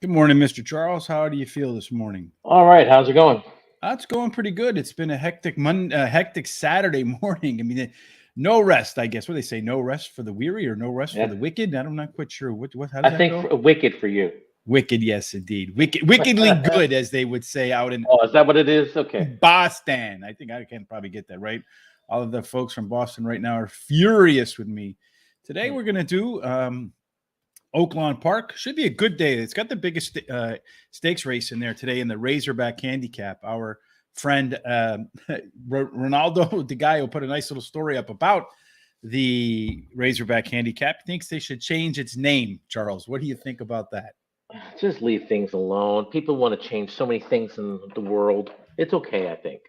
Good morning, Mr. Charles. How do you feel this morning? All right, how's it going? It's going pretty good. It's been a hectic Saturday morning. I mean, no rest. I guess what they say, no rest for the weary or no rest for Yeah, the wicked. I'm not quite sure what. How I does that think go? wicked for you. Wicked, yes, indeed. Wickedly good, as they would say out in Oh, is that what it is? Okay. Boston. I think I can probably get that right. All of the folks from Boston right now are furious with me. Today we're gonna do Oaklawn Park. Should be a good day. It's got the biggest stakes race in there today in the Razorback Handicap. Our friend Ronaldo, the guy who put a nice little story up about the Razorback Handicap, thinks they should change its name. Charles, what do you think about that? Just leave things alone. People want to change so many things in the world. It's okay, I think.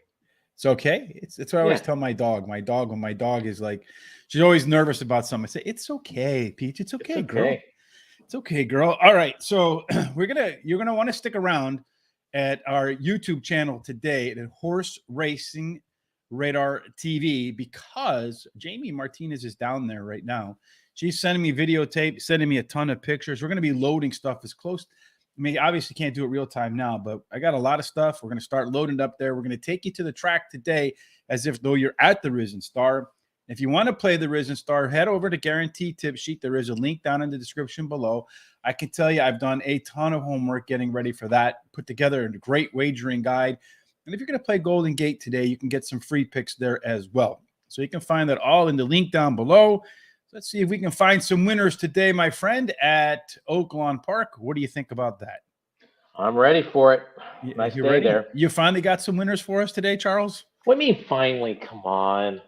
It's okay. It's what I always Yeah, tell my dog. When my dog is like, she's always nervous about something. I say, it's okay, Peach. It's it's okay, girl. okay. It's okay, girl. All right. So you're gonna want to stick around at our YouTube channel today at Horse Racing Radar TV because Jamie Martinez is down there right now. She's sending me videotape, sending me a ton of pictures. We're gonna be loading stuff as close. I mean, obviously can't do it real time now, but I got a lot of stuff. We're gonna start loading it up there. We're gonna take you to the track today as if though you're at the Risen Star. If you want to play the Risen Star, head over to Guarantee Tip Sheet. There is a link down in the description below. I can tell you I've done a ton of homework getting ready for that, put together a great wagering guide. And if you're going to play Golden Gate today, you can get some free picks there as well. So you can find that all in the link down below. Let's see if we can find some winners today, my friend, at Oaklawn Park. What do you think about that? I'm ready for it. Nice You day ready? there. You finally got some winners for us today, Charles? What do you mean finally? Come on.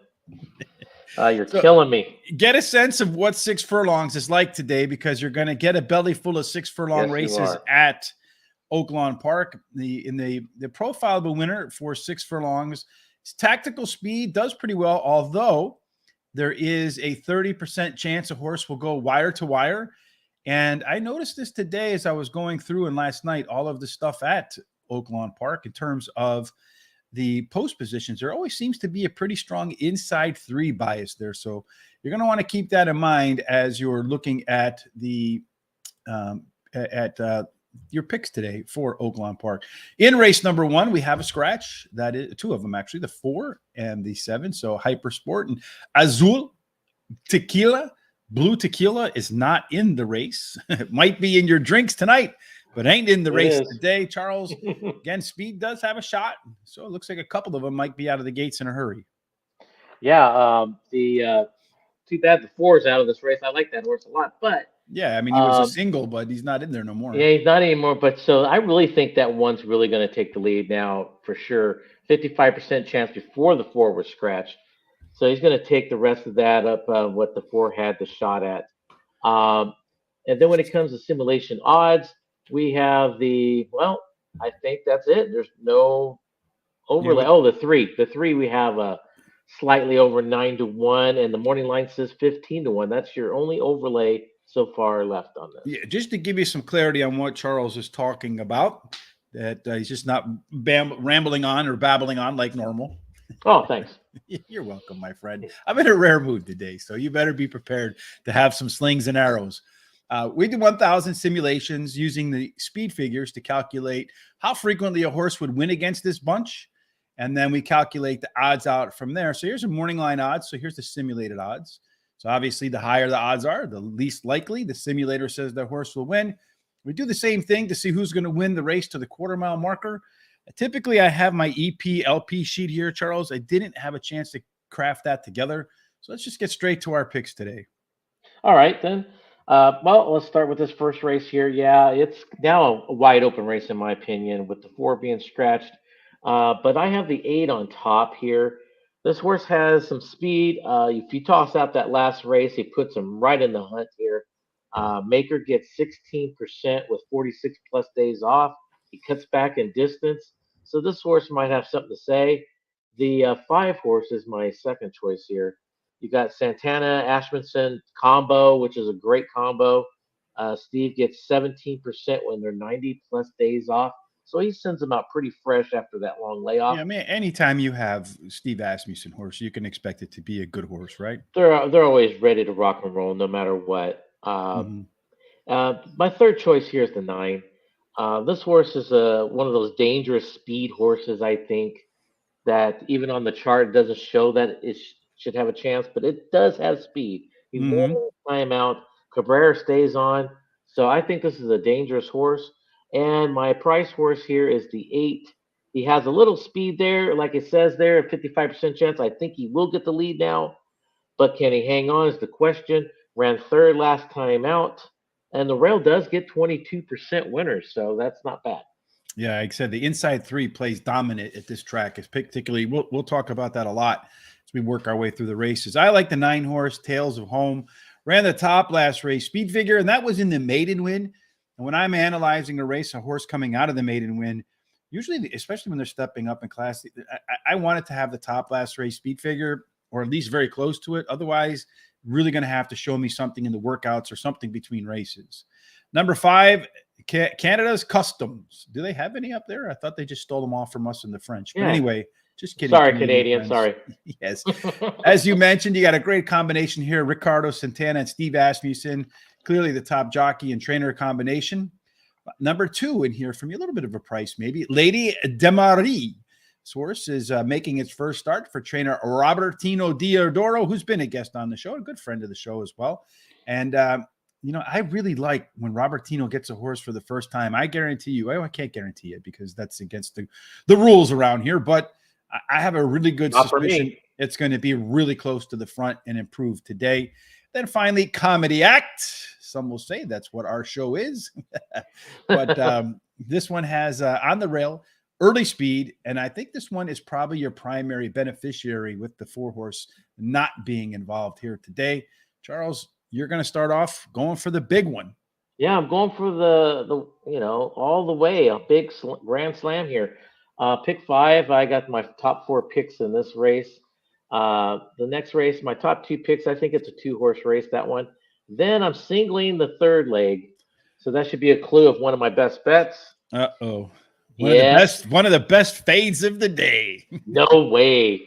You're So killing me. get a sense of what 6 furlongs is like today because you're going to get a belly full of 6 furlong Yes, you races are. at Oaklawn Park. The profile of a winner for 6 furlongs, his tactical speed does pretty well, although there is a 30% chance a horse will go wire to wire. And I noticed this today as I was going through and last night, all of the stuff at Oaklawn Park in terms of the post positions. There always seems to be a pretty strong inside three bias there. So you're going to want to keep that in mind as you're looking at the at your picks today for Oaklawn Park. In race number 1, we have a scratch. That is 2 of them actually, the 4 and the 7. So Hyper Sport and Azul Tequila. Blue Tequila is not in the race. It might be in your drinks tonight, but ain't in the It race is. today. Charles, again, speed does have a shot. So it looks like a couple of them might be out of the gates in a hurry. Yeah. The too bad the four is out of this race. I like that horse a lot, but Yeah, I mean, he was a um, single, but he's not in there no more. yeah, he's not anymore. But so I really think that one's really going to take the lead now for sure. 55% chance before the four was scratched. So he's going to take the rest of that up what the four had the shot at. Um, and then when it comes to simulation odds, we have I think that's it. There's no Yeah, overlay. Oh, the three. The three we have slightly over 9-1, and the morning line says 15-1. That's your only overlay so far left on this. yeah, just to give you some clarity on what Charles is talking about, that he's just not rambling on or babbling on like normal. Oh, thanks. You're welcome, my friend. I'm in a rare mood today, so you better be prepared to have some slings and arrows. We did 1,000 simulations using the speed figures to calculate how frequently a horse would win against this bunch. And then we calculate the odds out from there. So here's a morning line odds. So here's the simulated odds. So obviously, the higher the odds are, the least likely the simulator says the horse will win. We do the same thing to see who's going to win the race to the quarter-mile marker. Typically, I have my EP/LP sheet here, Charles. I didn't have a chance to craft that together. So let's just get straight to our picks today. All right, then. Well, let's start with this first race here. Yeah, it's now a wide open race, in my opinion, with the four being scratched. But I have the eight on top here. This horse has some speed. If you toss out that last race, he puts him right in the hunt here. Maker gets 16% with 46 plus days off. He cuts back in distance. So this horse might have something to say. The five horse is my second choice here. You got Santana Ashmanson combo, which is a great combo. Steve gets 17% when they're 90 plus days off. So he sends them out pretty fresh after that long layoff. Yeah, I mean, anytime you have Steve Asmussen horse, you can expect it to be a good horse, right? They're always ready to rock and roll no matter what. Mm-hmm. My third choice here is the nine. This horse is one of those dangerous speed horses, I think, that even on the chart it doesn't show that it should have a chance, but it does have speed. He's Hmm. won time out. Cabrera stays on, so I think this is a dangerous horse. And my price horse here is the 8. He has a little speed there, like it says there, a 55% chance. I think he will get the lead now, but can he hang on is the question. Ran third last time out, and the rail does get 22% winners, so that's not bad. Yeah, like I said, the inside three plays dominant at this track. Is particularly we'll talk about that a lot as we work our way through the races. I like the 9-horse Tales of Home. Ran the top last race, speed figure, and that was in the maiden win. And when I'm analyzing a race, a horse coming out of the maiden win, usually, especially when they're stepping up in class, I want it to have the top last race speed figure, or at least very close to it. Otherwise, really going to have to show me something in the workouts or something between races. Number 5, Canada's Customs. Do they have any up there? I thought they just stole them all from us in the French. But Yeah. anyway, just kidding. Sorry, Canadian. Friends. Sorry. Yes. As you mentioned, you got a great combination here. Ricardo Santana and Steve Asmussen, clearly the top jockey and trainer combination. Number 2 in here for me, a little bit of a price maybe. Lady Demarie. This horse is making its first start for trainer Robertino Diodoro, who's been a guest on the show, a good friend of the show as well. And I really like when Robertino gets a horse for the first time. I guarantee you, I can't guarantee it because that's against the rules around here, but I have a really good suspicion it's going to be really close to the front and improve today. Then finally, Comedy Act. Some will say that's what our show is. But this one has on the rail, early speed, and I think this one is probably your primary beneficiary with the 4-horse not being involved here today. Charles, you're going to start off going for the big one. Yeah, I'm going for the all the way, a big grand slam here. Pick 5. I got my top 4 picks in this race. The next race, my top 2 picks, I think it's a 2-horse race, that one. Then I'm singling the third leg. So that should be a clue of one of my best bets. Uh-oh. Yes. One of the best fades of the day. No way.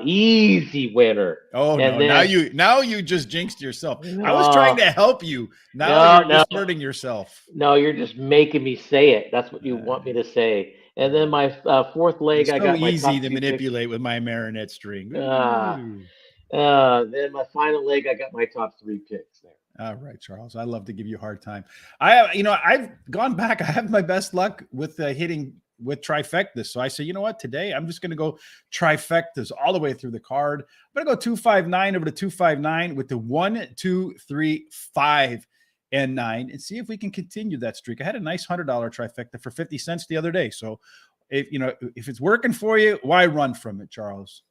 Easy winner. Oh, and no. Then, now you just jinxed yourself. No, I was trying to help you. Now you're just hurting yourself. No, you're just making me say it. That's what you want me to say. And then my fourth leg, I got my easy top to 2 manipulate picks. with my marionette string. Then my final leg, I got my top 3 picks there. All right, Charles. I love to give you a hard time. I've gone back. I have my best luck with hitting with trifectas. So I say, you know what? Today I'm just going to go trifectas all the way through the card. I'm going to go 259 over to 259 with the 1, 2, 3, 5, and 9, and see if we can continue that streak. I had a nice $100 trifecta for 50 cents the other day. So if it's working for you, why run from it, Charles?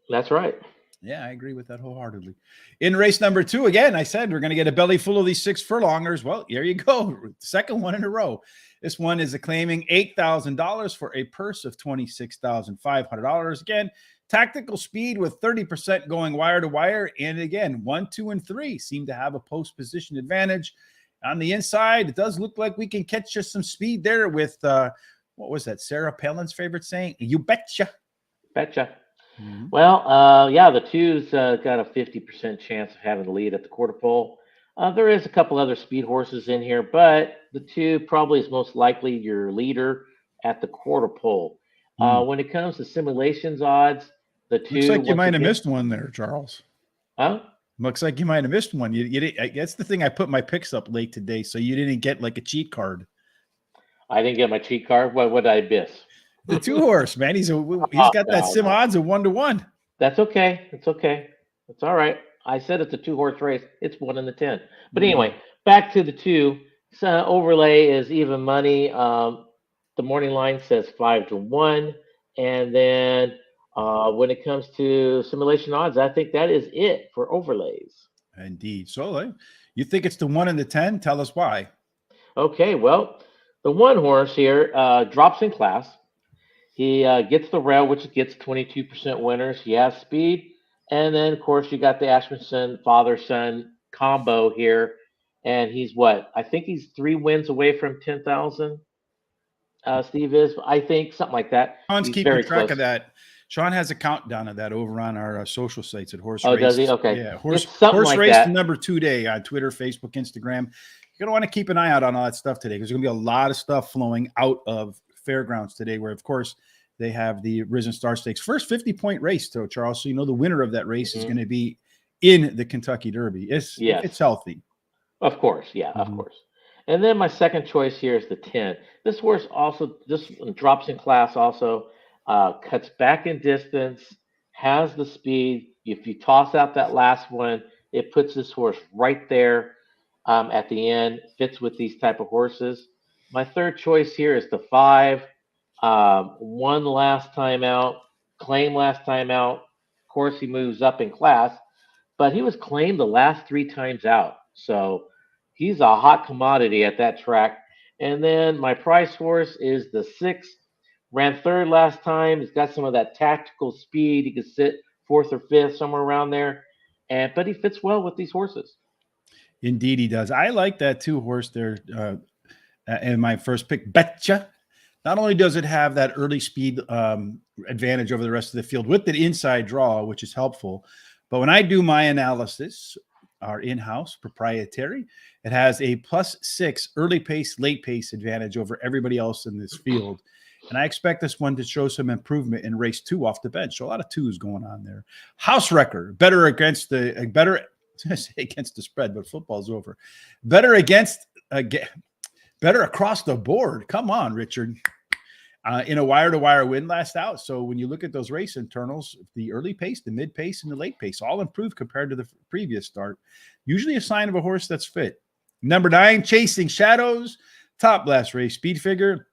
That's right. Yeah, I agree with that wholeheartedly. In race number 2, again, I said we're going to get a belly full of these 6 furlongers. Well, here you go. Second one in a row. This one is claiming $8,000 for a purse of $26,500. Again, tactical speed with 30% going wire to wire. And again, 1, 2, and 3 seem to have a post position advantage. On the inside, it does look like we can catch just some speed there with, what was that, Sarah Palin's favorite saying? You betcha. Betcha. Mm-hmm. Well, the 2's got a 50% chance of having the lead at the quarter pole. There is a couple other speed horses in here, but the 2 probably is most likely your leader at the quarter pole. When it comes to simulations odds, the 2 looks like you might have missed one there, Charles. Huh? Looks like you might have missed one. That's the thing. I put my picks up late today, so you didn't get like a cheat card. I didn't get my cheat card. What did I miss? The 2-horse, man. He's got that sim odds of 1 to 1. That's okay. It's okay. It's all right. I said it's a 2-horse race. It's 1 in the 10. But anyway, back to the 2. So overlay is even money. The morning line says 5 to 1. And then when it comes to simulation odds, I think that is it for overlays. Indeed. So you think it's the 1 in the 10? Tell us why. Okay. Well, the 1-horse here drops in class. He gets the rail, which gets 22% winners. He has speed. And then, of course, you got the Asmussen father-son combo here. And he's what? I think he's 3 wins away from 10,000. Steve is, I think, something like that. Sean's keeping track of that. Sean has a countdown of that over on our social sites at Horse Race. Oh, does he? Okay. Yeah, Horse like Race that. the number 2 day on Twitter, Facebook, Instagram. you're going to want to keep an eye out on all that stuff today because there's going to be a lot of stuff flowing out of fairgrounds today, where, of course, they have the Risen Star Stakes. First 50-point race, though, Charles. So you know the winner of that race is Hmm. going to be in the Kentucky Derby if Yes. it's healthy. Of course, yeah, of Mhm. course. And then my second choice here is the 10. This horse also this one drops in class also, cuts back in distance, has the speed. If you toss out that last one, it puts this horse right there at the end. Fits with these type of horses. My third choice here is the 5. One last time out, claim last time out. Of course, he moves up in class, but he was claimed the last 3 times out. So he's a hot commodity at that track. And then my price horse is the 6. Ran third last time. He's got some of that tactical speed. He could sit fourth or fifth, somewhere around there. And but he fits well with these horses. Indeed, he does. I like that too horse there in my first pick, Betcha. Not only does it have that early speed advantage over the rest of the field with the inside draw, which is helpful, but when I do my analysis, our in-house proprietary, it has a +6 early pace, late pace advantage over everybody else in this field. And I expect this one to show some improvement in race 2 off the bench. So a lot of twos going on there. House wrecker, better against the better. I say against the spread, but football's over. Better against better across the board. Come on, Richard. In a wire-to-wire win last out. So when you look at those race internals, the early pace, the mid pace, and the late pace all improved compared to the previous start. Usually a sign of a horse that's fit. Number 9, Chasing Shadows, top last race speed figure.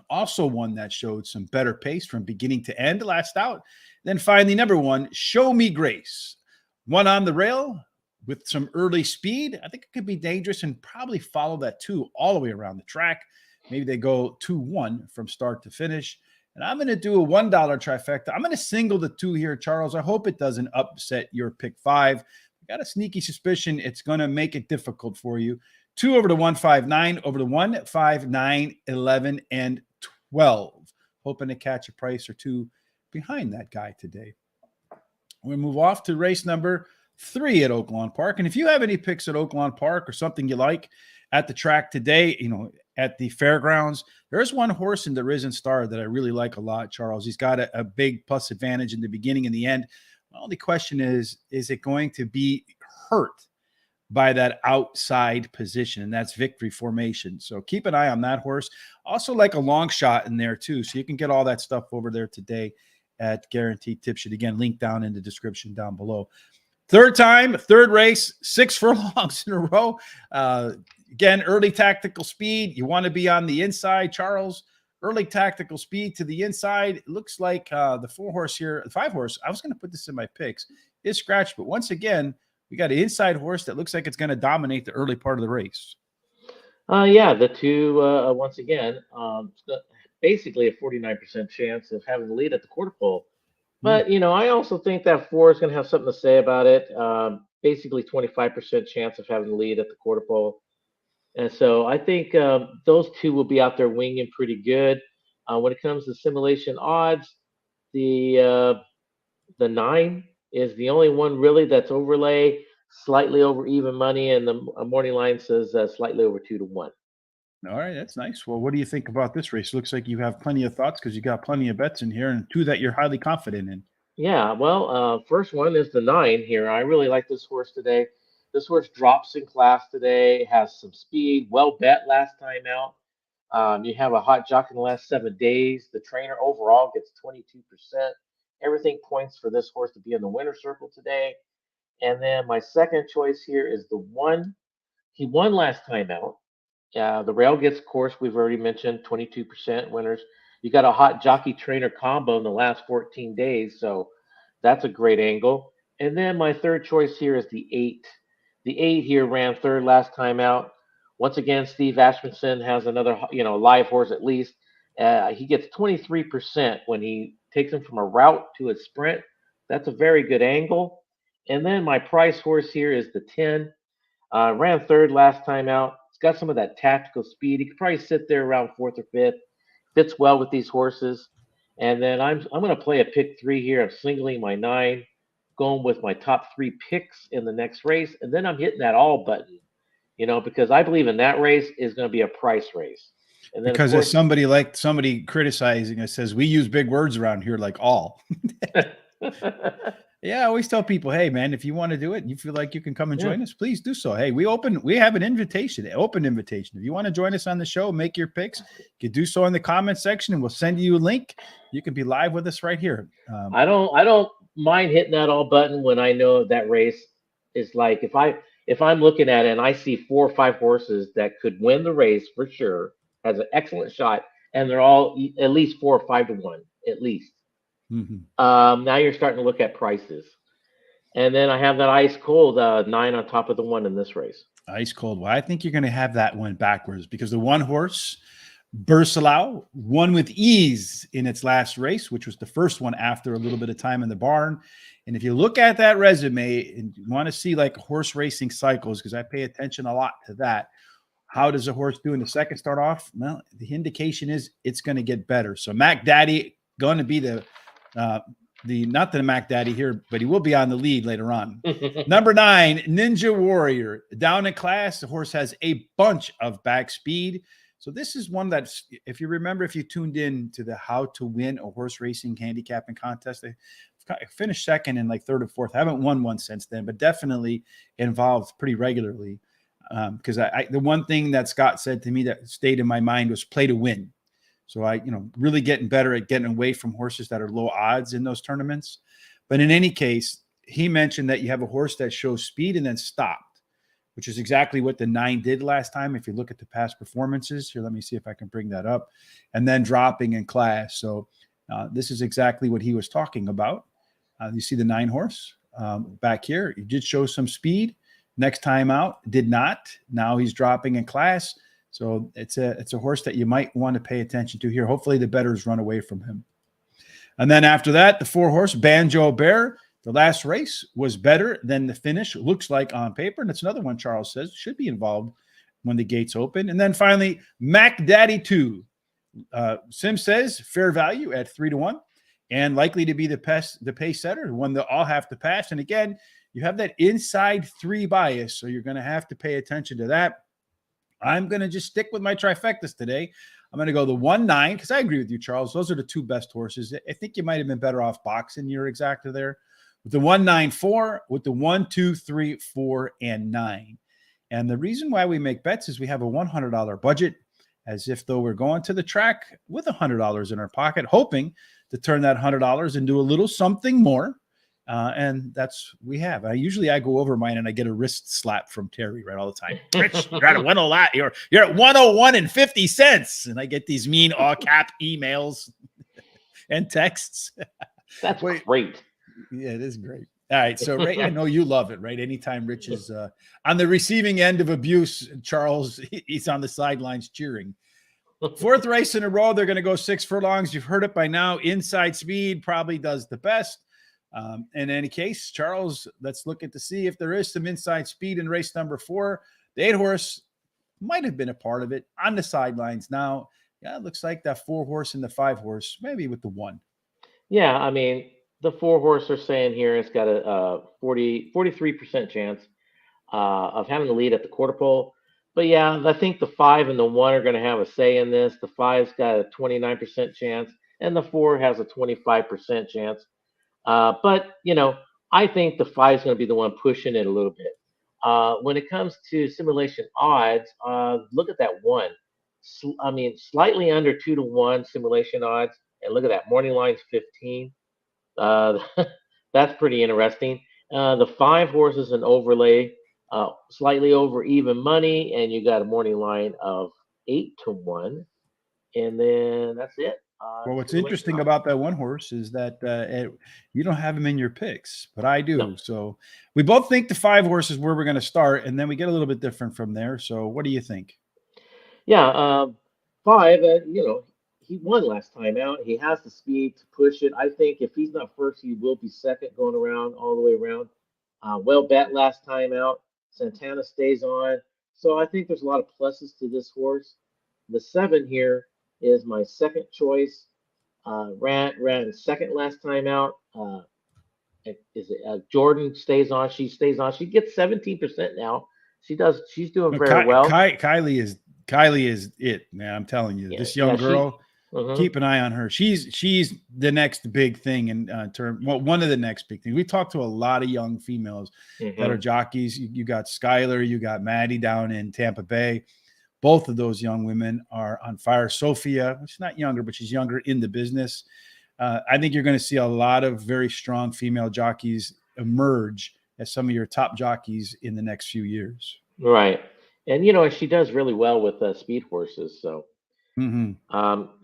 Also one that showed some better pace from beginning to end last out. Then finally, number 1, Show Me Grace. One on the rail with some early speed. I think it could be dangerous and probably follow that 2 all the way around the track. Maybe they go 2-1 from start to finish. And I'm going to do a $1 trifecta. I'm going to single the 2 here, Charles. I hope it doesn't upset your pick 5. I got a sneaky suspicion it's going to make it difficult for you. 2 over the 1, 5, 9, over the 1, 5, 9, 11, and 12. Hoping to catch a price or 2 behind that guy today. We move off to race number 3 at Oaklawn Park. And if you have any picks at Oaklawn Park or something you like at the track today, at the fairgrounds, there's one horse in the Risen Star that I really like a lot, Charles. He's got a big plus advantage in the beginning and the end. My only question is it going to be hurt by that outside position? And that's Victory Formation. So keep an eye on that horse. Also like a long shot in there too. So you can get all that stuff over there today at Guaranteed Tip Sheet. Again, link down in the description down below. Third time, third race, 6 furlongs in a row. Again, early tactical speed. You want to be on the inside, Charles. Early tactical speed to the inside. It looks like the 4-horse here, the 5-horse, I was going to put this in my picks, is scratched. But once again, we got an inside horse that looks like it's going to dominate the early part of the race. Yeah, the 2, once again, basically a 49% chance of having the lead at the quarter pole. But, I also think that 4 is going to have something to say about it. Basically, 25% chance of having the lead at the quarter pole. And so I think those 2 will be out there winging pretty good. When it comes to simulation odds, the the 9 is the only one really that's overlay, slightly over even money, and the morning line says slightly over 2-1. All right, that's nice. Well, what do you think about this race? Looks like you have plenty of thoughts because you got plenty of bets in here and 2 that you're highly confident in. Yeah, well, first one is the 9 here. I really like this horse today. This horse drops in class today, has some speed, well bet last time out. You have a hot jock in the last 7 days. The trainer overall gets 22%. Everything points for this horse to be in the winner's circle today. And then my second choice here is the 1. He won last time out. The rail gets course, we've already mentioned, 22% winners. You got a hot jockey trainer combo in the last 14 days, so that's a great angle. And then my third choice here is the 8. The 8 here ran third last time out. Once again, Steve Ashmanson has another, live horse at least. He gets 23% when he takes him from a route to a sprint. That's a very good angle. And then my price horse here is the 10. Ran third last time out. He's got some of that tactical speed. He could probably sit there around fourth or fifth. Fits well with these horses. And then I'm going to play a pick 3 here. I'm singling my 9, going with my top 3 picks in the next race, and then I'm hitting that all button. because I believe in that race is going to be a price race. And then, of Because as course, somebody criticizing us says, we use big words around here like all. Yeah, I always tell people, hey man, if you want to do it and you feel like you can come and yeah, join us, please do so. Hey, we have an open invitation. If you want to join us on the show, make your picks, you can do so in the comment section and we'll send you a link. You can be live with us right here. I don't mind hitting that all button when I know that race is like if I'm looking at it and I see 4 or 5 horses that could win the race for sure, has an excellent shot, and they're all at least 4 or 5 to 1 at least. Mhm. Now you're starting to look at prices, and then I have that ice cold 9 on top of the 1 in this race. Ice cold. Well, I think you're going to have that one backwards because the one horse, Bursalau, won with ease in its last race, which was the first one after a little bit of time in the barn. And if you look at that resume and you want to see like horse racing cycles, because I pay attention a lot to that, how does a horse do in the second start off? Well, the indication is it's going to get better. So Mac Daddy going to be uh, the not the Mac Daddy here, but he will be on the lead later on. Number 9, Ninja Warrior, down in class. The horse has a bunch of back speed. So this is one that's, if you remember, if you tuned in to the How to Win a Horse Racing Handicapping Contest, I finished second and like third or fourth. I haven't won one since then, but definitely involved pretty regularly. Because the one thing that Scott said to me that stayed in my mind was play to win. So really getting better at getting away from horses that are low odds in those tournaments. But in any case, he mentioned that you have a horse that shows speed and then stopped, which is exactly what the 9 did last time. If you look at the past performances here, let me see if I can bring that up, and then dropping in class. So this is exactly what he was talking about. You see the 9 horse back here. He did show some speed. Next time out, did not. Now he's dropping in class. So it's a horse that you might want to pay attention to here. Hopefully the bettors run away from him. And then after that, the 4 horse Banjo Bear. The last race was better than the finish looks like on paper. And it's another one Charles says should be involved when the gates open. And then finally, Mac Daddy 2. Sim says fair value at 3 to 1 and likely to be the pace setter, one that all have to pass. And again, you have that inside 3 bias. So you're going to have to pay attention to that. I'm going to just stick with my trifectas today. I'm going to go the 1-9 because I agree with you, Charles. Those are the 2 best horses. I think you might have been better off boxing your exacta there with the 1-9-4, with the 1, 2, 3, 4, and 9. And the reason why we make bets is we have a $100 budget, as if though we're going to the track with $100 in our pocket, hoping to turn that $100 into a little something more. And that's we have. I go over mine and I get a wrist slap from Terry right all the time. Rich, you're at 101. You're at 101 and 50 cents. And I get these mean all cap emails and texts. That's great. Yeah, it is great. All right. So Ray, I know you love it, right? Anytime Rich is on the receiving end of abuse, Charles, he's on the sidelines cheering. 4th race in a row, they're going to go 6 furlongs. You've heard it by now. Inside speed probably does the best. In any case, Charles, let's look at to see if there is some inside speed in race number 4. The 8 horse might have been a part of it on the sidelines now. Yeah, it looks like that 4 horse and the 5 horse, maybe with the 1. Yeah, I mean, the 4 horse are saying here it's got a 43% chance of having the lead at the quarter pole. But yeah, I think the 5 and the 1 are going to have a say in this. The 5's got a 29% chance, and the 4 has a 25% chance. But I think the 5 is going to be the one pushing it a little bit. When it comes to simulation odds, look at that 1. Slightly under 2 to 1 simulation odds, and look at that morning line's 15. Uh, that's pretty interesting. The 5 horses an overlay, slightly over even money, and you got a morning line of 8 to 1, and then that's it. Well, what's interesting about that 1 horse is that you don't have him in your picks, but I do. No. So we both think the 5 horse is where we're going to start, and then we get a little bit different from there. So what do you think? Yeah, 5. He won last time out. He has the speed to push it. I think if he's not first, he will be second, going around all the way around. Well bet last time out. Santana stays on, so I think there's a lot of pluses to this horse. The 7 here is my second choice. Ran second last time out. Is it Jordan stays on? She stays on. She gets 17% now. She does. She's doing No, very well. Kylie is it, man. I'm telling you, Yeah, this yeah. young girl, Mhm. keep an eye on her. She's the next big thing in term. Well, one of the next big things. We talked to a lot of young females that are Mhm. jockeys. You got Skylar, you got Maddie down in Tampa Bay. Both of those young women are on fire. Sophia, she's not younger, but she's younger in the business. I think you're going to see a lot of very strong female jockeys emerge as some of your top jockeys in the next few years. Right. And she does really well with speed horses. So Hmm.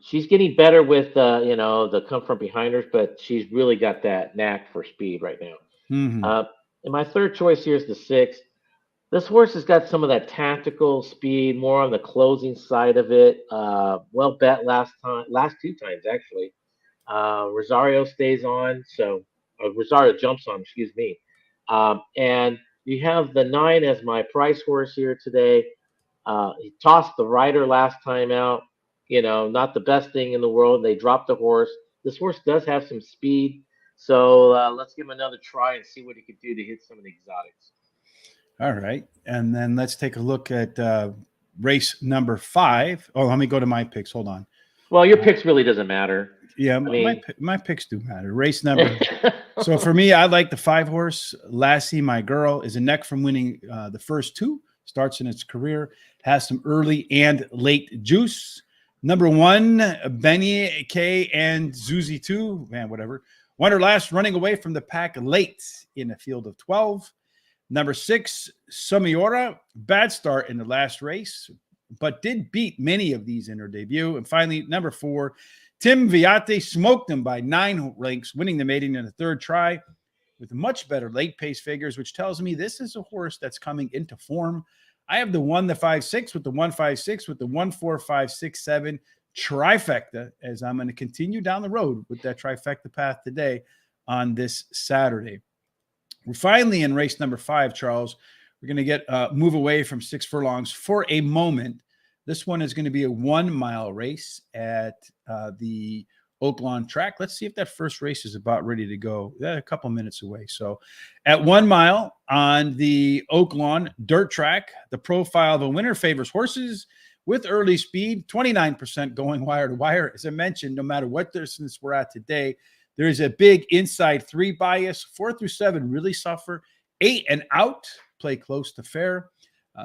she's getting better with the come from behinders, but she's really got that knack for speed right now. Hmm. Uh, and my third choice here is the six. This horse has got some of that tactical speed, more on the closing side of it. Well bet last two times actually. Rosario stays on, so Rosario jumps on. Excuse me. And you have the nine as my price horse here today. He tossed the rider last time out. Not the best thing in the world. They dropped the horse. This horse does have some speed, so let's give him another try and see what he could do to hit some of the exotics. All right. And then let's take a look at race number 5. Oh, let me go to my picks. Hold on. Well, your Uh, picks really doesn't matter. yeah, I my mean, my picks do matter. Race number. So for me, I like the 5 horse. Lassie, my girl, is a neck from winning the first 2. Starts in its career, has some early and late juice. Number 1, Benny K and Zuzi 2, man, whatever. Won her last running away from the pack late in a field of 12. Number 6, Sumiora, bad start in the last race, but did beat many of these in her debut. And finally, number 4, Tim Viate smoked him by 9 lengths, winning the maiden in the third try with much better late pace figures, which tells me this is a horse that's coming into form. I have the 1, the 5, 6 with the 1, 5, 6 with the 1, 4, 5, 6, 7 trifecta, as I'm going to continue down the road with that trifecta path today on this Saturday. We're finally in race number 5, Charles. We're going to get move away from 6 furlongs for a moment. This one is going to be a 1-mile race at the Oaklawn track. Let's see if that first race is about ready to go. A couple minutes away. So at 1 mile on the Oaklawn dirt track, the profile of a winner favors horses with early speed, 29% going wire to wire. As I mentioned, no matter what distance we're at today, there is a big inside 3 bias. 4 through 7 really suffer. 8 and out play close to fair.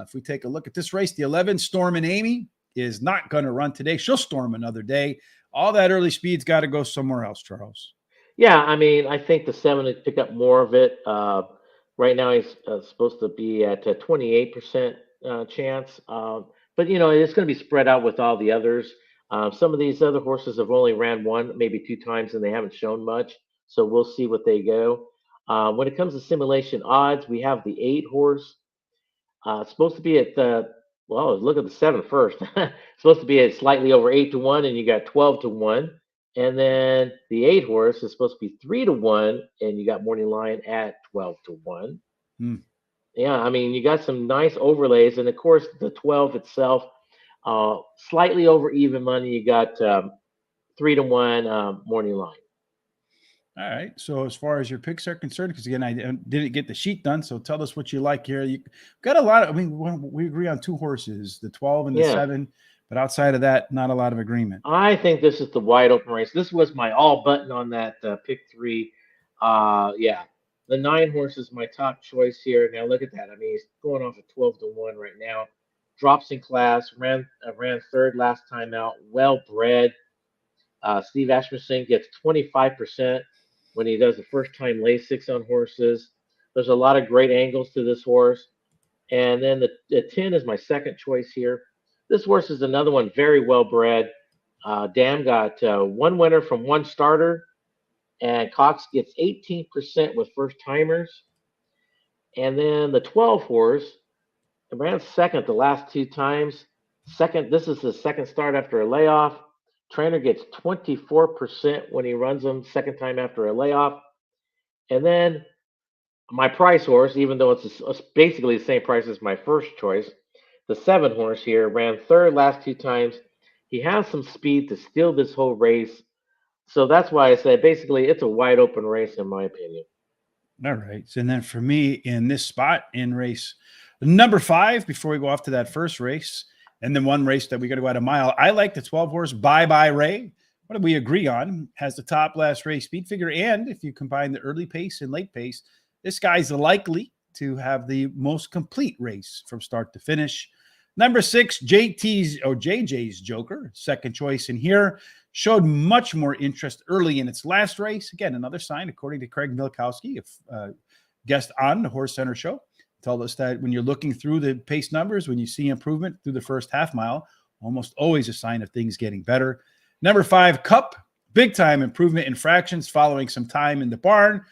If we take a look at this race, the 11, Storm and Amy, is not going to run today. She'll storm another day. All that early speed's got to go somewhere else, Charles. Yeah, I mean, I think the seven would pick up more of it. Right now, he's supposed to be at a 28% chance, but it's going to be spread out with all the others. Some of these other horses have only ran one, maybe 2 times, and they haven't shown much. So we'll see what they go. When it comes to simulation odds, we have the 8 horse. It's supposed to be at the well. Look at the seven first. It's supposed to be at slightly over 8 to 1, and you got 12 to 1. And then the 8 horse is supposed to be 3 to 1, and you got Morning Lion at 12 to 1. Hmm. Yeah, I mean you got some nice overlays, and of course the 12 itself, slightly over even money. You got 3 to 1 Morning Lion. All right. So as far as your picks are concerned, because again, I didn't get the sheet done. So tell us what you like here. You got a lot of, I mean, we agree on 2 horses, the 12 and the Yeah, 7, but outside of that, not a lot of agreement. I think this is the wide open race. This was my all button on that pick three. Yeah, the 9 horse is my top choice here. Now look at that. I mean, he's going off at 12 to 1 right now. Drops in class. Ran third last time out. Well bred. Steve Asmussen gets 25% when he does the first time Lasix on horses. There's a lot of great angles to this horse. And then the 10 is my second choice here. This horse is another one very well bred. Dam got one winner from one starter, and Cox gets 18% with first timers. And then the 12 horse ran second the last 2 times. This is his second start after a layoff. Trainer gets 24% when he runs them second time after a layoff. And then my price horse, even though it's basically the same price as my first choice, the 7 horse here ran third last 2 times. He has some speed to steal this whole race. So that's why I said basically it's a wide open race in my opinion. All right. So, and then for me in this spot in race Number 5, before we go off to that first race, and then one race that we got to go at a mile, I like the 12 horse Bye Bye Ray. What did we agree on? Has the top last race speed figure, and if you combine the early pace and late pace, this guy's likely to have the most complete race from start to finish. Number 6, JJ's Joker, second choice in here, showed much more interest early in its last race. Again, another sign, according to Craig Milkowski, a guest on the Horse Center show, told us that when you're looking through the pace numbers, when you see improvement through the first half mile, almost always a sign of things getting better. Number 5, Cup, big time improvement in fractions following some time in the barn.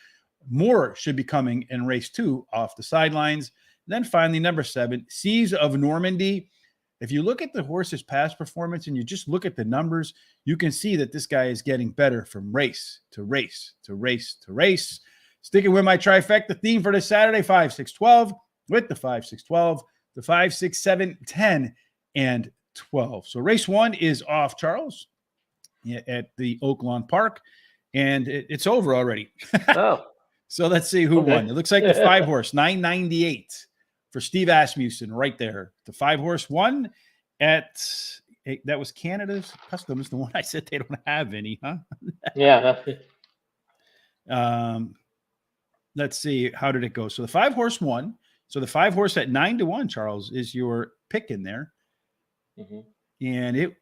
More should be coming in race 2 off the sidelines. Then finally, number 7, Seas of Normandy. If you look at the horse's past performance and you just look at the numbers, you can see that this guy is getting better from race to race to race to race. Sticking with my trifecta theme for this Saturday, 5, 6, 12, with the 5, 6, 12, the 5, 6, 7, 10, and 12. So race 1 is off, Charles, at the Oaklawn Park, and it's over already. Oh. So let's see who won. It looks like the 5 horse, 998 for Steve Asmussen right there. The 5 horse won at, that was Canada's Customs, the one I said they don't have any, huh? Yeah. Let's see, how did it go? So the 5 horse won. So the 5 horse at 9-1, Charles, is your pick in there. Mm-hmm. And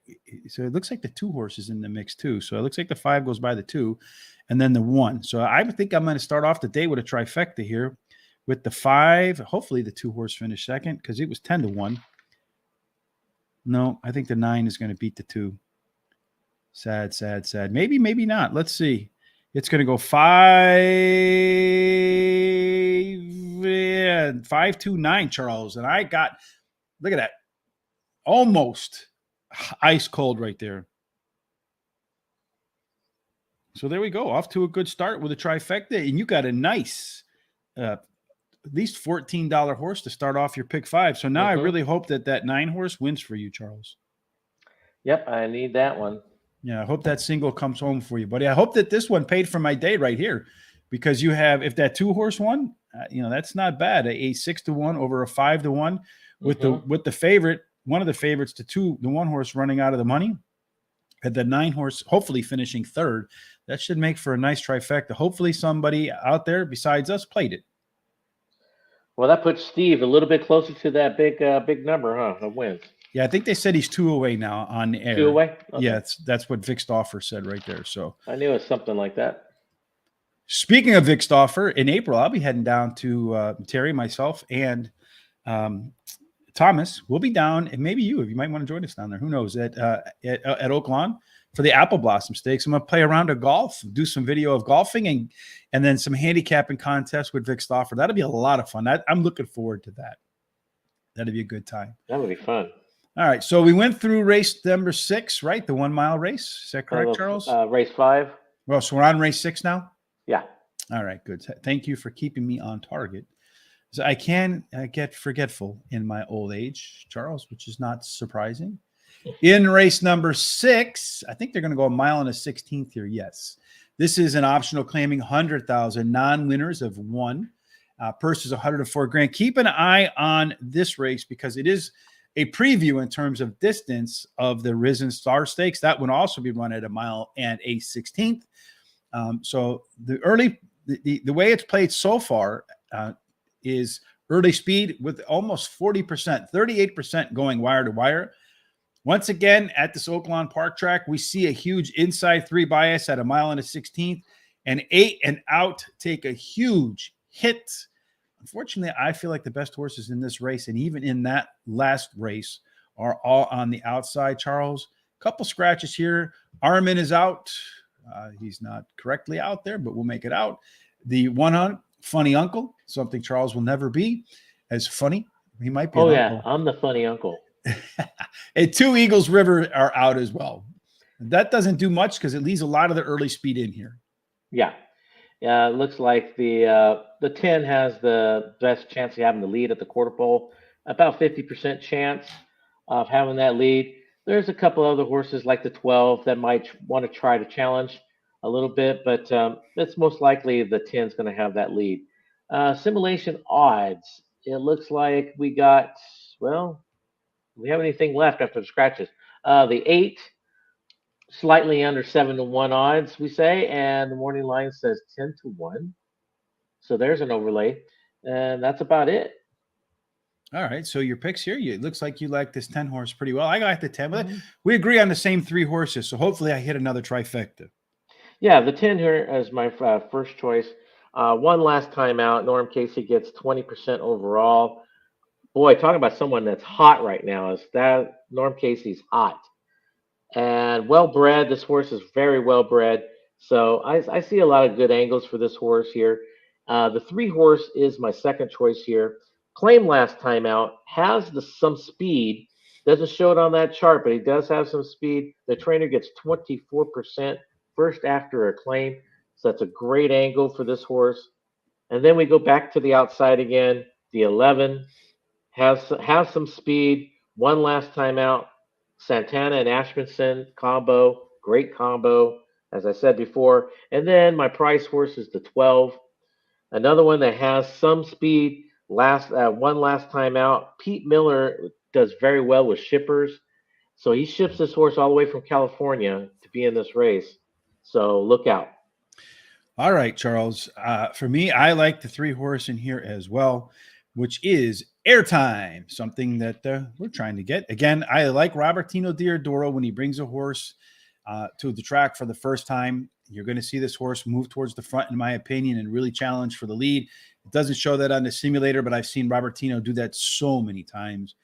so it looks like the 2 horses in the mix too. So it looks like the 5 goes by the 2 and then the 1. So I think I'm going to start off the day with a trifecta here with the 5. Hopefully the 2 horse finish second because it was 10-1. No, I think the 9 is going to beat the 2. Sad, sad, sad. Maybe, maybe not. Let's see. It's going to go 5-2-9, Charles. And I got, look at that, almost ice cold right there. So there we go. Off to a good start with a trifecta. And you got a nice, at least $14 horse to start off your pick 5. So now I really hope that 9 horse wins for you, Charles. Yep, I need that one. Yeah, I hope that single comes home for you, buddy. I hope that this one paid for my day right here because you have, if that 2 horse won, that's not bad. A 6-1 over a 5-1 with the favorite, one of the favorites to the 1 horse running out of the money, and the 9 horse hopefully finishing 3rd. That should make for a nice trifecta. Hopefully somebody out there besides us played it. Well, that puts Steve a little bit closer to that big number, huh? Of wins. Yeah, I think they said he's 2 away now on the air. 2 away? Okay. Yeah, that's what Vic Stauffer said right there. So I knew it was something like that. Speaking of Vic Stauffer, in April, I'll be heading down to Terry, myself, and Thomas. We'll be down, and maybe you might want to join us down there. Who knows? At Oaklawn for the Apple Blossom Stakes. I'm going to play around of golf, do some video of golfing, and then some handicapping contests with Vic Stauffer. That'll be a lot of fun. I'm looking forward to that. That'll be a good time. That would be fun. All right, so we went through race number 6, right? The 1 mile race. Is that correct, Charles? Race 5. Well, so we're on race 6 now? Yeah. All right, good. Thank you for keeping me on target. So I can get forgetful in my old age, Charles, which is not surprising. In race number 6, I think they're going to go a mile and a 16th here. Yes. This is an optional claiming 100,000 non-winners of 1. Purse is 104 grand. Keep an eye on this race because it is a preview in terms of distance of the Risen Star Stakes. That would also be run at a mile and a 16th. So the way it's played so far is early speed with almost 40%, 38% going wire to wire. Once again, at this Oaklawn Park track, we see a huge inside 3 bias at a mile and a 16th, and 8 and out take a huge hit. Unfortunately, I feel like the best horses in this race, and even in that last race, are all on the outside, Charles. Couple scratches here. Armin is out. He's not correctly out there, but we'll make it out. The 100, Funny Uncle, something Charles will never be as funny. He might be. Oh, yeah. Uncle. I'm the funny uncle. And 2 Eagles River are out as well. That doesn't do much because it leaves a lot of the early speed in here. Yeah. Yeah, it looks like the 10 has the best chance of having the lead at the quarter pole. About 50% chance of having that lead. There's a couple other horses like the 12 that might want to try to challenge a little bit, but it's most likely the 10 is going to have that lead. Simulation odds it looks like we got, well, we have anything left after the scratches. The 8, slightly under 7-1 odds, we say, and the morning line says 10-1. So there's an overlay, and that's about it. All right. So your picks here, it looks like you like this 10 horse pretty well. I got the 10, but Mhm. we agree on the same three horses. So hopefully I hit another trifecta. Yeah, the 10 here as my first choice. One last time out, Norm Casey gets 20% overall. Boy, talking about someone that's hot right now, is that Norm Casey's hot. And well bred. This horse is very well bred. So I see a lot of good angles for this horse here. The 3 horse is my second choice here. Claim last time out has some speed. Doesn't show it on that chart, but he does have some speed. The trainer gets 24% first after a claim. So that's a great angle for this horse. And then we go back to the outside again. The 11 has some speed. One last time out, Santana and Ashmanson combo, great combo, as I said before. And then my price horse is the 12, another one that has some speed. One last time out, Pete Miller does very well with shippers, so he ships this horse all the way from California to be in this race. So look out. All right, Charles. For me, I like the three horse in here as well, which is airtime, something that we're trying to get. Again, I like Robertino Diodoro when he brings a horse to the track for the first time. You're going to see this horse move towards the front, in my opinion, and really challenge for the lead. It doesn't show that on the simulator, but I've seen Robertino do that so many times.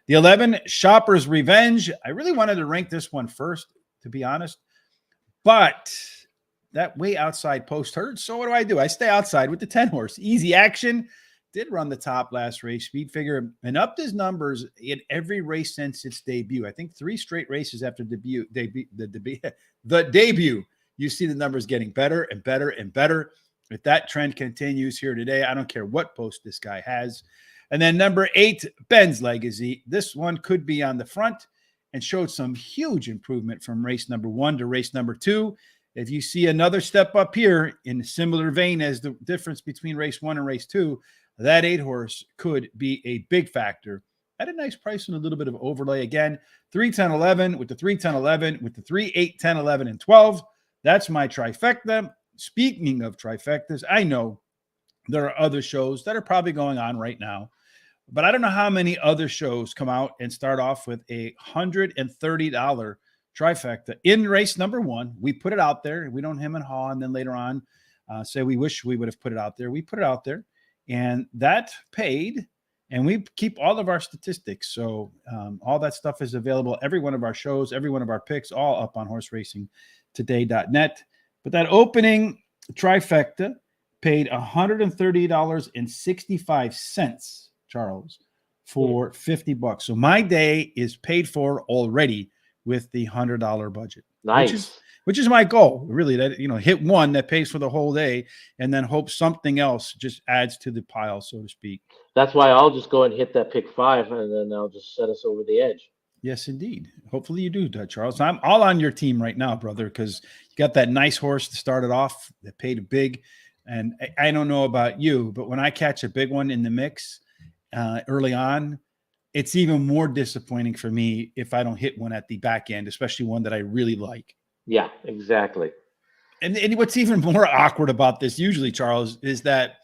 The 11, Shopper's Revenge. I really wanted to rank this one first, to be honest, but that way outside post hurts. So what do? I stay outside with the 10 horse. Easy action. Did run the top last race, speed figure, and upped his numbers in every race since its debut. I think 3 straight races after the debut. You see the numbers getting better and better and better. If that trend continues here today, I don't care what post this guy has. And then number 8, Ben's Legacy. This one could be on the front and showed some huge improvement from race number 1 to race number 2. If you see another step up here in a similar vein as the difference between race 1 and race 2, that 8 horse could be a big factor at a nice price and a little bit of overlay. Again, 3, 10, 11 with the 3, 10, 11 with the 3, 8, 10, 11, and 12. That's my trifecta. Speaking of trifectas, I know there are other shows that are probably going on right now, but I don't know how many other shows come out and start off with a $130 trifecta in race number 1. We put it out there. We don't hem and haw, and then later on say we wish we would have put it out there. We put it out there, and that paid, and we keep all of our statistics. So all that stuff is available. Every one of our shows, every one of our picks, all up on horseracingtoday.net. But that opening trifecta paid $130.65, Charles, for $50. So my day is paid for already with the $100 budget, Nice. which is my goal, really. That hit one that pays for the whole day, and then hope something else just adds to the pile, so to speak. That's why I'll just go and hit that pick 5, and then I'll just set us over the edge. Yes, indeed. Hopefully you do, Charles. I'm all on your team right now, brother, because you got that nice horse to start it off that paid big. And I don't know about you, but when I catch a big one in the mix early on, it's even more disappointing for me if I don't hit one at the back end, especially one that I really like. Yeah, exactly. And what's even more awkward about this usually, Charles, is that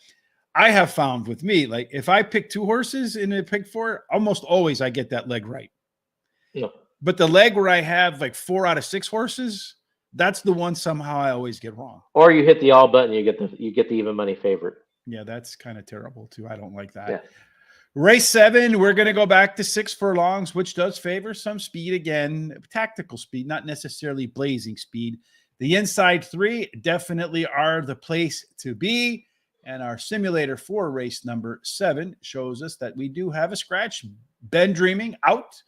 I have found with me, like if I pick 2 horses in a pick 4, almost always I get that leg right. Yeah. But the leg where I have like 4 out of 6 horses, that's the one somehow I always get wrong. Or you hit the all button, you get the even money favorite. Yeah, that's kind of terrible too. I don't like that. Yeah. Race 7, we're going to go back to 6 furlongs, which does favor some speed again, tactical speed, not necessarily blazing speed. The inside 3 definitely are the place to be. And our simulator for race number 7 shows us that we do have a scratch. Ben Dreaming out.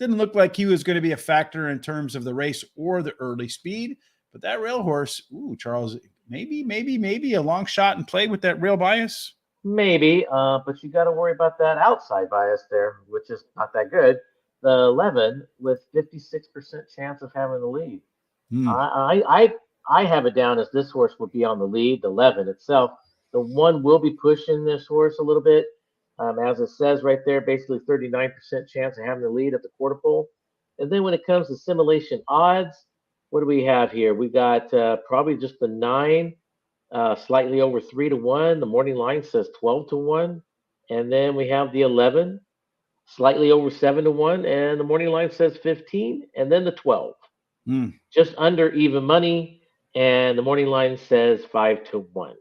Didn't look like he was going to be a factor in terms of the race or the early speed. But that rail horse, Charles, maybe a long shot and play with that rail bias. Maybe, but you got to worry about that outside bias there, which is not that good. The 11 with 56% chance of having the lead. I have it down as this horse would be on the lead. The 11 itself, the 1 will be pushing this horse a little bit. As it says right there, basically 39% chance of having the lead at the quarter pole. And then when it comes to simulation odds, what do we have here? We got probably just the 9, slightly over 3-1. The morning line says 12-1. And then we have the 11, slightly over 7-1. And the morning line says 15. And then the 12, Mm. just under even money. And the morning line says 5-1.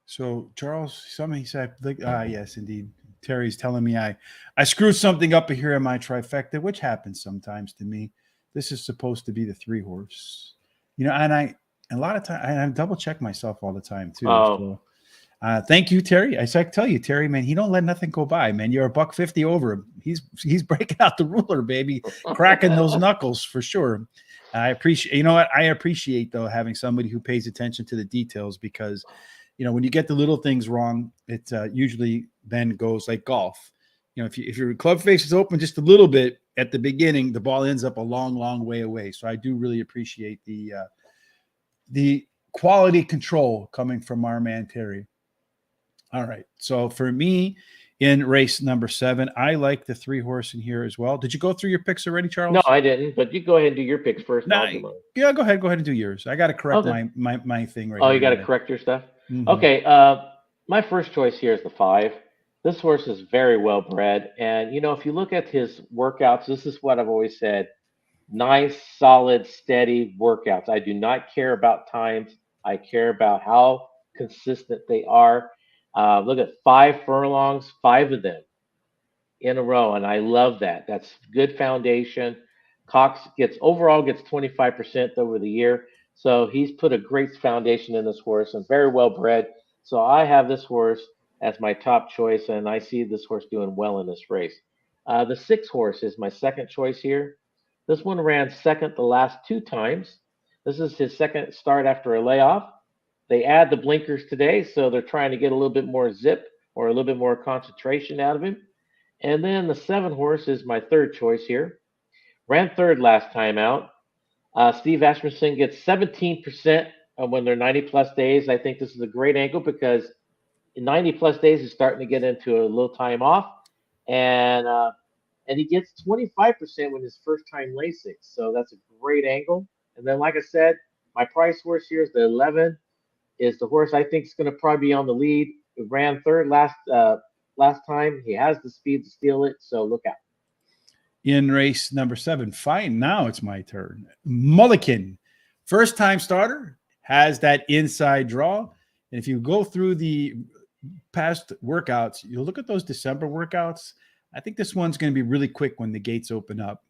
So Charles, somebody said, yes, indeed. Terry's telling me I screwed something up here in my trifecta, which happens sometimes to me. This is supposed to be the 3 horse, and a lot of time I double check myself all the time too. Oh. So, thank you, Terry. I tell you, Terry, man, he don't let nothing go by, man. You're $150 over him. He's breaking out the ruler, baby, cracking those knuckles for sure. I appreciate, what I appreciate though, having somebody who pays attention to the details, because when you get the little things wrong, it usually then goes like golf. If your club face is open just a little bit at the beginning, the ball ends up a long, long way away. So I do really appreciate the quality control coming from our man Terry. All right. So for me, in race number 7, I like the 3 horse in here as well. Did you go through your picks already, Charles? No, I didn't. But you go ahead and do your picks first. Nah, yeah, go ahead and do yours. I got to correct my thing right Oh, here. you got to correct your stuff? Mhm. Okay. My first choice here is the 5. This horse is very well bred. And, if you look at his workouts, this is what I've always said. Nice, solid, steady workouts. I do not care about times. I care about how consistent they are. Look at 5 furlongs, 5 of them in a row, and I love that. That's good foundation. Cox overall gets 25% over the year, so he's put a great foundation in this horse and very well bred. So I have this horse as my top choice, and I see this horse doing well in this race. The 6 horse is my second choice here. This one ran second the last 2 times. This is his second start after a layoff. They add the blinkers today, so they're trying to get a little bit more zip or a little bit more concentration out of him. And then the 7 horse is my third choice here. Ran third last time out. Steve Asmussen gets 17% when they're 90 plus days. I think this is a great angle because in 90 plus days he's starting to get into a little time off, and he gets 25% when his first time Lasix. So that's a great angle. And then, like I said, my price horse here is the 11. Is the horse I think is going to probably be on the lead. It ran third last time. He has the speed to steal it, so look out. In race number 7, fine. Now it's my turn. Mulligan, first time starter, has that inside draw. And if you go through the past workouts, you look at those December workouts, I think this one's going to be really quick when the gates open up.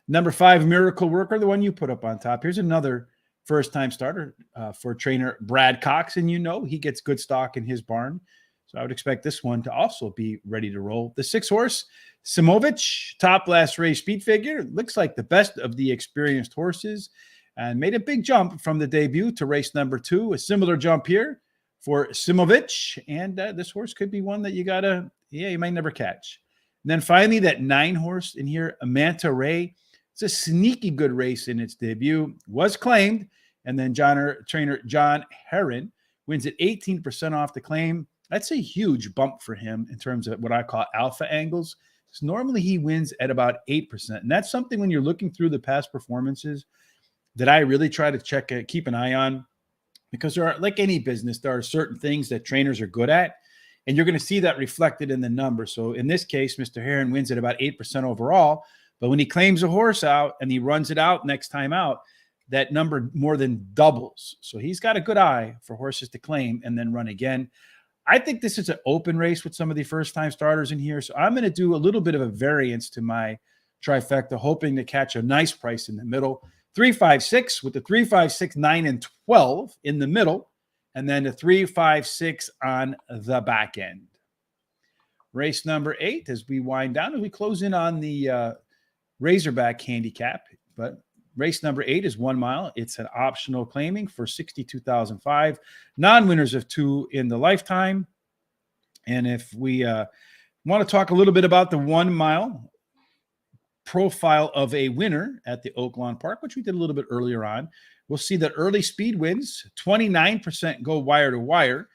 Number 5, Miracle Worker, the one you put up on top. Here's another first-time starter for trainer Brad Cox, and he gets good stock in his barn. So I would expect this one to also be ready to roll. The 6 horse, Simovic, top last race speed figure, looks like the best of the experienced horses, and made a big jump from the debut to race number 2. A similar jump here for Simovic, and this horse could be one that you might never catch. And then finally, that 9 horse in here, Manta Ray. It's a sneaky good race in its debut, was claimed, and then trainer John Herron wins at 18% off the claim. That's a huge bump for him in terms of what I call alpha angles. So normally he wins at about 8%. And that's something when you're looking through the past performances that I really try to keep an eye on, because there are, like any business, there are certain things that trainers are good at, and you're going to see that reflected in the number. So in this case, Mr. Herron wins at about 8% overall. But when he claims a horse out and he runs it out next time out, that number more than doubles. So he's got a good eye for horses to claim and then run again. I think this is an open race with some of the first-time starters in here. So I'm going to do a little bit of a variance to my trifecta, hoping to catch a nice price in the middle. 3, 5, 6 with the 3, 5, 6, 9, and 12 in the middle, and then the 3, 5, 6 on the back end. Race number 8, as we wind down, and we close in on the Razorback handicap, but race number 8 is 1 mile. It's an optional claiming for $62,005. Non-winners of 2 in the lifetime. And if we want to talk a little bit about the 1 mile profile of a winner at the Oaklawn Park, which we did a little bit earlier on, we'll see that early speed wins. 29% go wire to wire.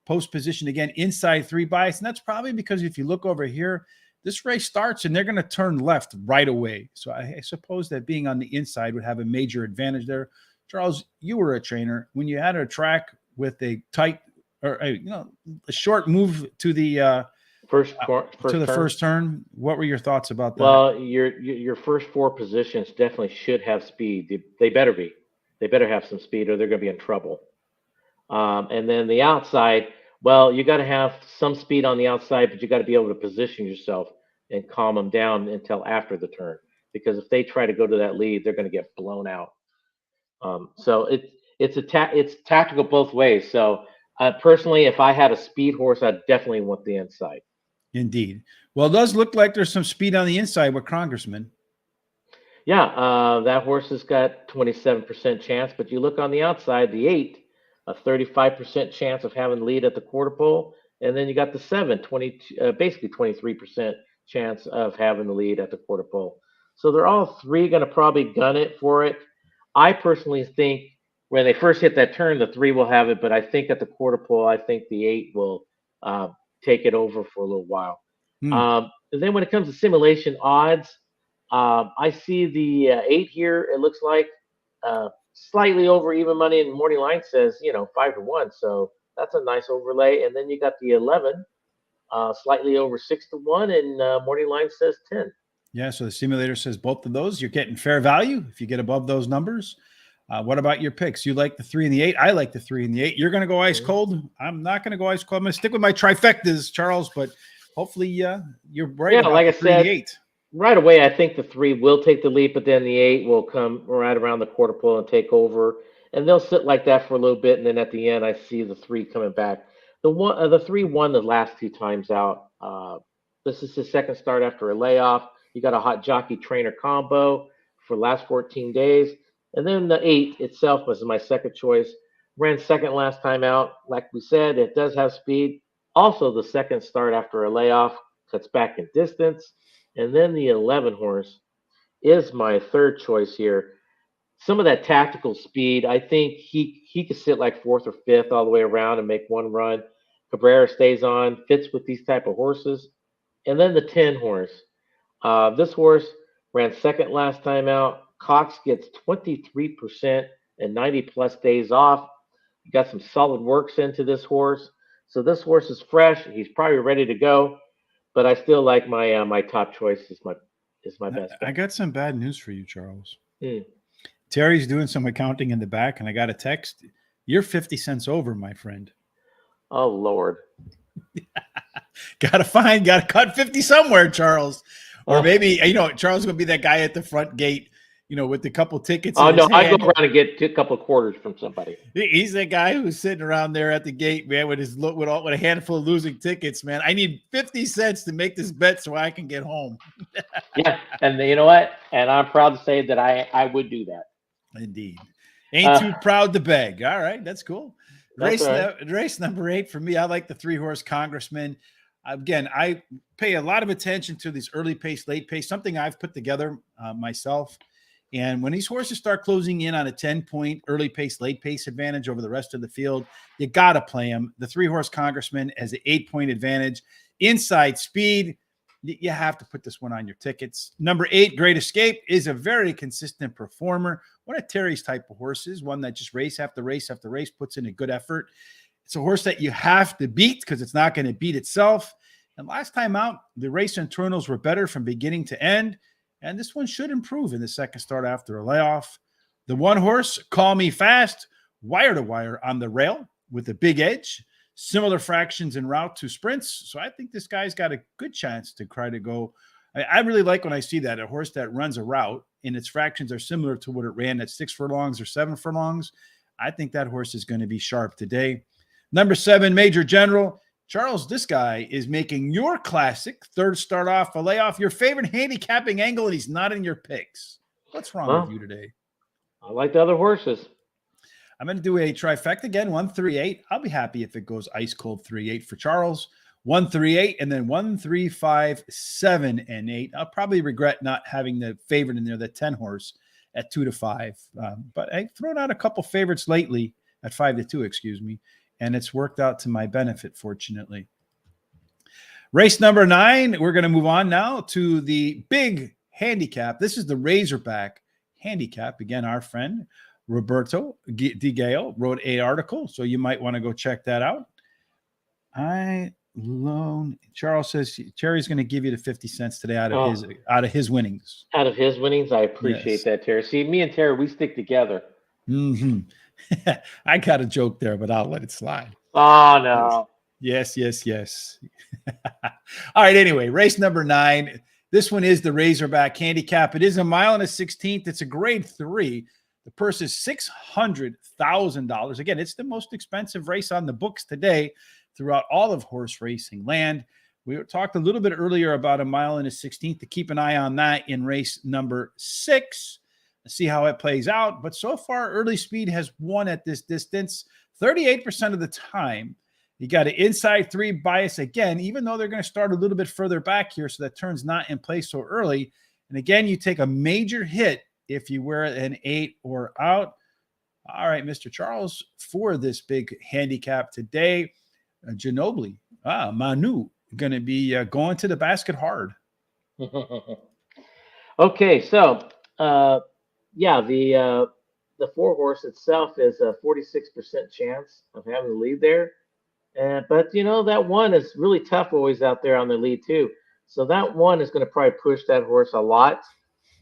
post position again, inside 3 bias. And that's probably because if you look over here, this race starts and they're going to turn left right away. So I suppose that being on the inside would have a major advantage there. Charles, you were a trainer. When you had a track with a tight or a short move to the first turn, what were your thoughts about that? Well, your first 4 positions definitely should have speed. They better be. They better have some speed, or they're going to be in trouble. And then the outside, well, you got to have some speed on the outside, but you got to be able to position yourself and calm them down until after the turn. Because if they try to go to that lead, they're going to get blown out. So it's tactical both ways. So personally, if I had a speed horse, I'd definitely want the inside. Indeed. Well, it does look like there's some speed on the inside with Congressman. Yeah, that horse has got 27% chance, but you look on the outside, the 8, a 35% chance of having the lead at the quarter pole, and then you got the 7, basically 23% chance of having the lead at the quarter pole. So they're all 3 going to probably gun it for it. I personally think when they first hit that turn, the 3 will have it, but I think at the quarter pole, I think the 8 will take it over for a little while. And then when it comes to simulation odds, I see the 8 here. It looks like slightly over even money, and Morning Line says 5-1, so that's a nice overlay. And then you got the 11, slightly over 6-1, and Morning Line says 10. Yeah, so the simulator says both of those. You're getting fair value if you get above those numbers. What about your picks? You like the 3 and the 8. I like the 3 and the 8. You're going to go ice cold. I'm not going to go ice cold. I'm going to stick with my trifectas, Charles. But hopefully, you're right. Yeah, like I said, 8. Right away, I think the 3 will take the lead, but then the 8 will come right around the quarter pole and take over, and they'll sit like that for a little bit, and then at the end, I see the 3 coming back. The 3 won the last 2 times out. This is his second start after a layoff. You got a hot jockey trainer combo for the last 14 days, and then the 8 itself was my second choice. Ran second last time out. Like we said, it does have speed. Also, the second start after a layoff cuts back in distance. And then the 11 horse is my third choice here. Some of that tactical speed, I think he could sit like 4th or 5th all the way around and make one run. Cabrera stays on, fits with these type of horses. And then the 10 horse. This horse ran second last time out. Cox gets 23% and 90 plus days off. You got some solid works into this horse. So this horse is fresh. He's probably ready to go. But I still like my my top choice is my best bet. I got some bad news for you, Charles. Terry's doing some accounting in the back, and I got a text. You're 50 cents over, my friend. Oh, Lord. Got to cut 50 somewhere, Charles. Or maybe, Charles is going to be that guy at the front gate, with a couple tickets. Oh, no, I go around and get a couple of quarters from somebody. He's that guy who's sitting around there at the gate, man, with a handful of losing tickets, man. I need 50 cents to make this bet so I can get home. Yeah, and you know what? And I'm proud to say that I would do that. Indeed. Ain't too proud to beg. All right, that's cool. That's Race number 8 for me. I like the 3-horse Congressman. Again, I pay a lot of attention to these early pace, late pace, something I've put together myself. And when these horses start closing in on a 10-point early pace, late pace advantage over the rest of the field, you got to play them. The 3-horse Congressman has an 8-point advantage. Inside speed, you have to put this one on your tickets. Number 8, Great Escape, is a very consistent performer. One of Terry's type of horses, one that just race after race after race puts in a good effort. It's a horse that you have to beat because it's not going to beat itself. And last time out, the race internals were better from beginning to end. And this one should improve in the second start after a layoff. The 1 horse, Call Me Fast, wire to wire on the rail with a big edge. Similar fractions en route to sprints. So I think this guy's got a good chance to try to go. I really like when I see that, a horse that runs a route and its fractions are similar to what it ran at 6 furlongs or 7 furlongs. I think that horse is going to be sharp today. Number 7, Major General. Charles, this guy is making your classic third start off a layoff your favorite handicapping angle, and he's not in your picks. What's wrong with you today? I like the other horses. I'm going to do a trifecta again, 1, 3, 8. I'll be happy if it goes ice cold 3, 8 for Charles. 1, 3, 8, and then 1, 3, 5, 7, and 8. I'll probably regret not having the favorite in there, the 10 horse at 2 to 5. But I've thrown out a couple favorites lately at 5 to 2, excuse me. and it's worked out to my benefit, fortunately. Race number 9, we're going to move on now to the big handicap. This is the Razorback handicap. Again, our friend Roberto DiGale wrote an article, so you might want to go check that out. Charles says Terry's going to give you the 50 cents today out of his winnings. Out of his winnings, I appreciate that, Terry. See, me and Terry, we stick together. Mm-hmm. I got a joke there, but I'll let it slide. Oh, no. Yes. All right, anyway, race number 9. This one is the Razorback handicap. It is a mile and a 16th. It's a grade 3. The purse is $600,000. Again, it's the most expensive race on the books today throughout all of horse racing land. We talked a little bit earlier about a mile and a 16th to keep an eye on that in race number 6. Let's see how it plays out. But so far, Early Speed has won at this distance 38% of the time. You got an inside 3 bias again, even though they're going to start a little bit further back here, so that turn's not in place so early. And again, you take a major hit if you wear an 8 or out. All right, Mr. Charles, for this big handicap today, Ginobili, Manu, going to be going to the basket hard. Okay, so the 4 horse itself is a 46% chance of having the lead there. But that one is really tough always out there on the lead too. So that one is going to probably push that horse a lot.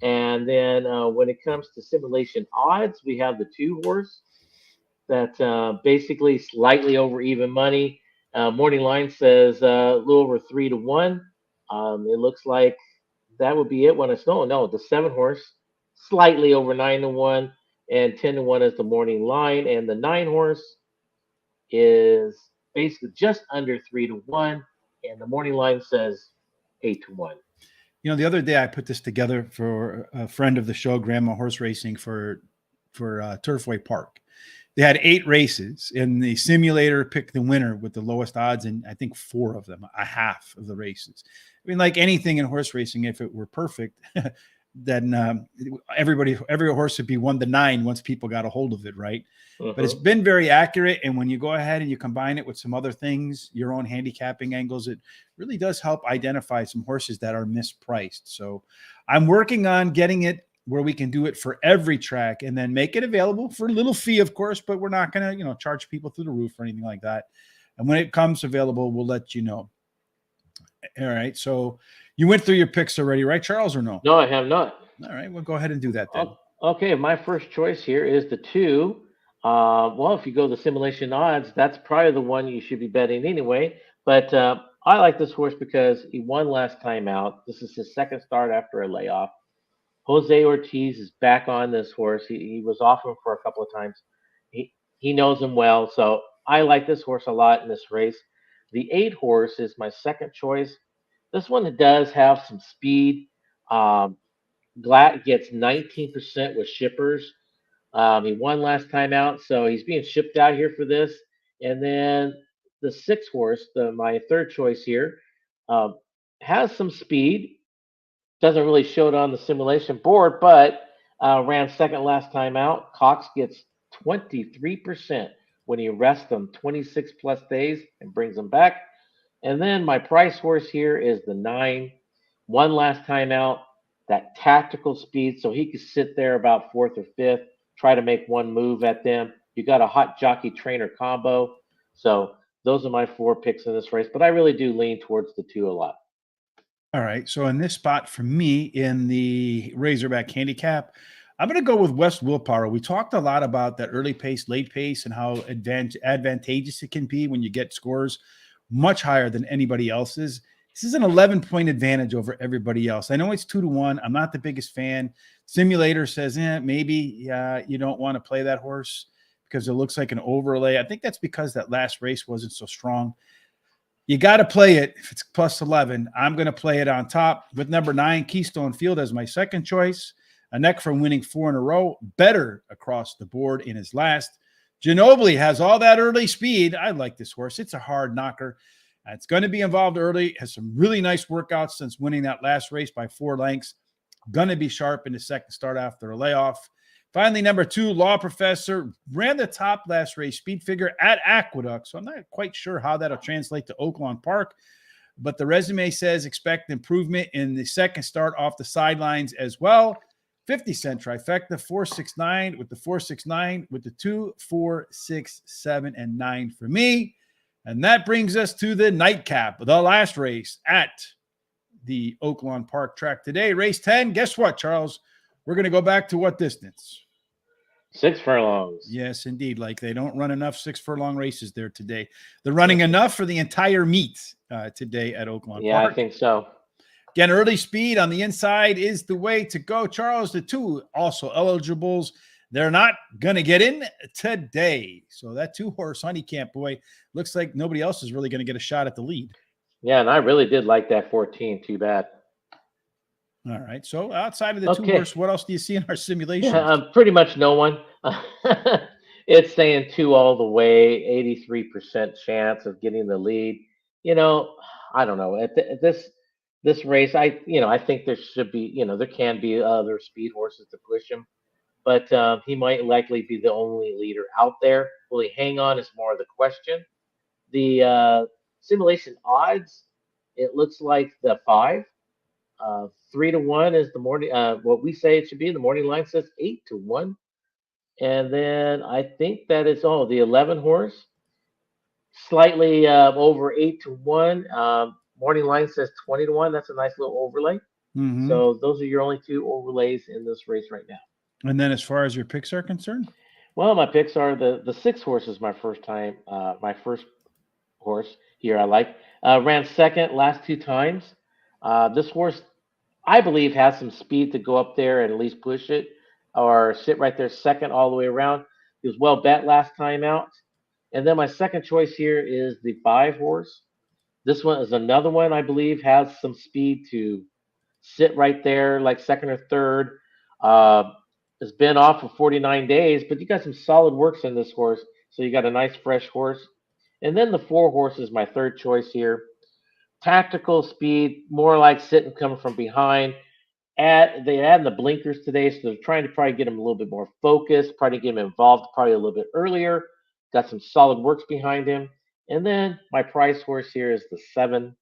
And then when it comes to simulation odds, we have the 2 horse that basically slightly over even money. Morning line says a little over 3-1. It looks like that would be it when it's no, the 7 horse slightly over 9-1, and 10-1 is the morning line, and the 9 horse is basically just under 3-1, and the morning line says 8-1. The other day I put this together for a friend of the show, Grandma Horse Racing, for Turfway Park. They had 8 races, and the simulator picked the winner with the lowest odds, and I think 4 of them, a half of the races. I mean, like anything in horse racing, if it were perfect, then every horse would be 1-9 once people got a hold of it, right? Uh-huh. But it's been very accurate, and when you go ahead and you combine it with some other things, your own handicapping angles, it really does help identify some horses that are mispriced. So I'm working on getting it where we can do it for every track and then make it available for a little fee, of course, but we're not going to, charge people through the roof or anything like that. And when it comes available, we'll let you know. All right. So you went through your picks already, right, Charles, or no? No, I have not. All right. Well, go ahead and do that then. Okay. My first choice here is the 2. Well, if you go the simulation odds, that's probably the one you should be betting anyway. But I like this horse because he won last time out. This is his second start after a layoff. Jose Ortiz is back on this horse. He was off him for a couple of times. He knows him well. So I like this horse a lot in this race. The 8 horse is my second choice. This one does have some speed. Glatt gets 19% with shippers. He won last time out, so he's being shipped out here for this. And then the 6 horse, my third choice here, has some speed. Doesn't really show it on the simulation board, but ran second last time out. Cox gets 23% when he rests them 26 plus days and brings them back. And then my price horse here is the 9. Won last time out. That tactical speed, so he could sit there about 4th or 5th, try to make one move at them. You got a hot jockey trainer combo. So those are my 4 picks in this race, but I really do lean towards the 2 a lot. All right. So in this spot for me in the Razorback handicap, I'm going to go with West Willpower. We talked a lot about that early pace, late pace, and how advantageous it can be when you get scores much higher than anybody else's. This is an 11-point advantage over everybody else. I know it's 2-1. I'm not the biggest fan. Simulator says, maybe you don't want to play that horse because it looks like an overlay. I think that's because that last race wasn't so strong. You got to play it if it's plus 11. I'm going to play it on top with number 9, Keystone Field, as my second choice. A neck from winning 4 in a row. Better across the board in his last. Ginobili has all that early speed. I like this horse. It's a hard knocker. It's going to be involved early. Has some really nice workouts since winning that last race by 4 lengths. Going to be sharp in the second start after a layoff. Finally, number 2, Law Professor ran the top last race, speed figure at Aqueduct. So I'm not quite sure how that'll translate to Oaklawn Park, but the resume says expect improvement in the second start off the sidelines as well. 50-cent trifecta, 469 with the 469 with the 2, 4, 6, 7, and 9 for me. And that brings us to the nightcap, the last race at the Oaklawn Park track today. Race 10. Guess what, Charles? We're going to go back to what distance? 6 furlongs. Yes, indeed. Like they don't run enough 6-furlong races there today. They're running enough for the entire meet today at Oaklawn Yeah, Park. I think so. Again, early speed on the inside is the way to go. Charles, the 2 also eligibles. They're not going to get in today. So that 2-horse Honeycamp boy looks like nobody else is really going to get a shot at the lead. Yeah, and I really did like that 14. Too bad. All right. So outside of the Okay. 2-horse, what else do you see in our simulations? Yeah, pretty much no one. It's saying 2 all the way, 83% chance of getting the lead. You know, I don't know. At this race, I think there should be, there can be other speed horses to push him, but he might likely be the only leader out there. Will he hang on? Is more of the question. The simulation odds, it looks like the 5. 3-1 is the morning. What we say it should be. The morning line says 8-1, and then I think that is all. The 11 horse, slightly over 8-1. Morning line says 20-1. That's a nice little overlay. Mm-hmm. So those are your only 2 overlays in this race right now. And then as far as your picks are concerned? Well, my picks are the 6 horse is my first time. My first horse here I like. Ran second last 2 times. This horse, I believe, has some speed to go up there and at least push it or sit right there second all the way around. He was well bet last time out. And then my second choice here is the 5 horse. This one is another one I believe has some speed to sit right there like second or third. Uh, it's been off for 49 days, but you got some solid works in this horse. So you got a nice fresh horse. And then the 4 horse is my third choice here. Tactical speed, more like sitting coming from behind. They add the blinkers today, so they're trying to probably get him a little bit more focused, probably get him involved probably a little bit earlier. Got some solid works behind him. And then my price horse here is the 7.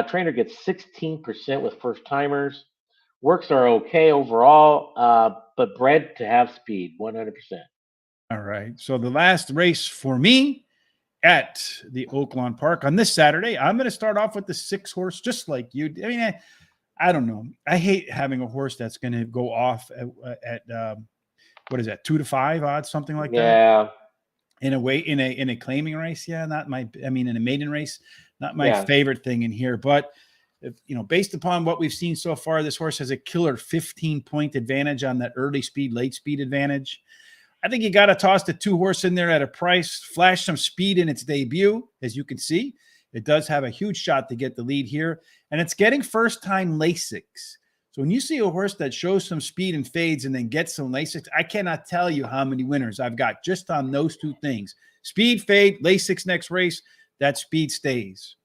Trainer gets 16% with first timers. Works are okay overall, but bred to have speed, 100%. All right. So the last race for me at the Oaklawn Park on this Saturday, I'm going to start off with the 6-horse, just like you. I mean, I don't know. I hate having a horse that's going to go off at what is that, 2 to 5 odds, something like that. Yeah. In a claiming race, yeah, not my. I mean, in a maiden race, not my Yeah. favorite thing in here. But if, based upon what we've seen so far, this horse has a killer 15-point advantage on that early speed, late speed advantage. I think you got to toss the 2-horse in there at a price, flash some speed in its debut. As you can see, it does have a huge shot to get the lead here, and it's getting first-time Lasix. So when you see a horse that shows some speed and fades and then gets some Lasix, I cannot tell you how many winners I've got just on those 2 things. Speed, fade, Lasix next race, that speed stays.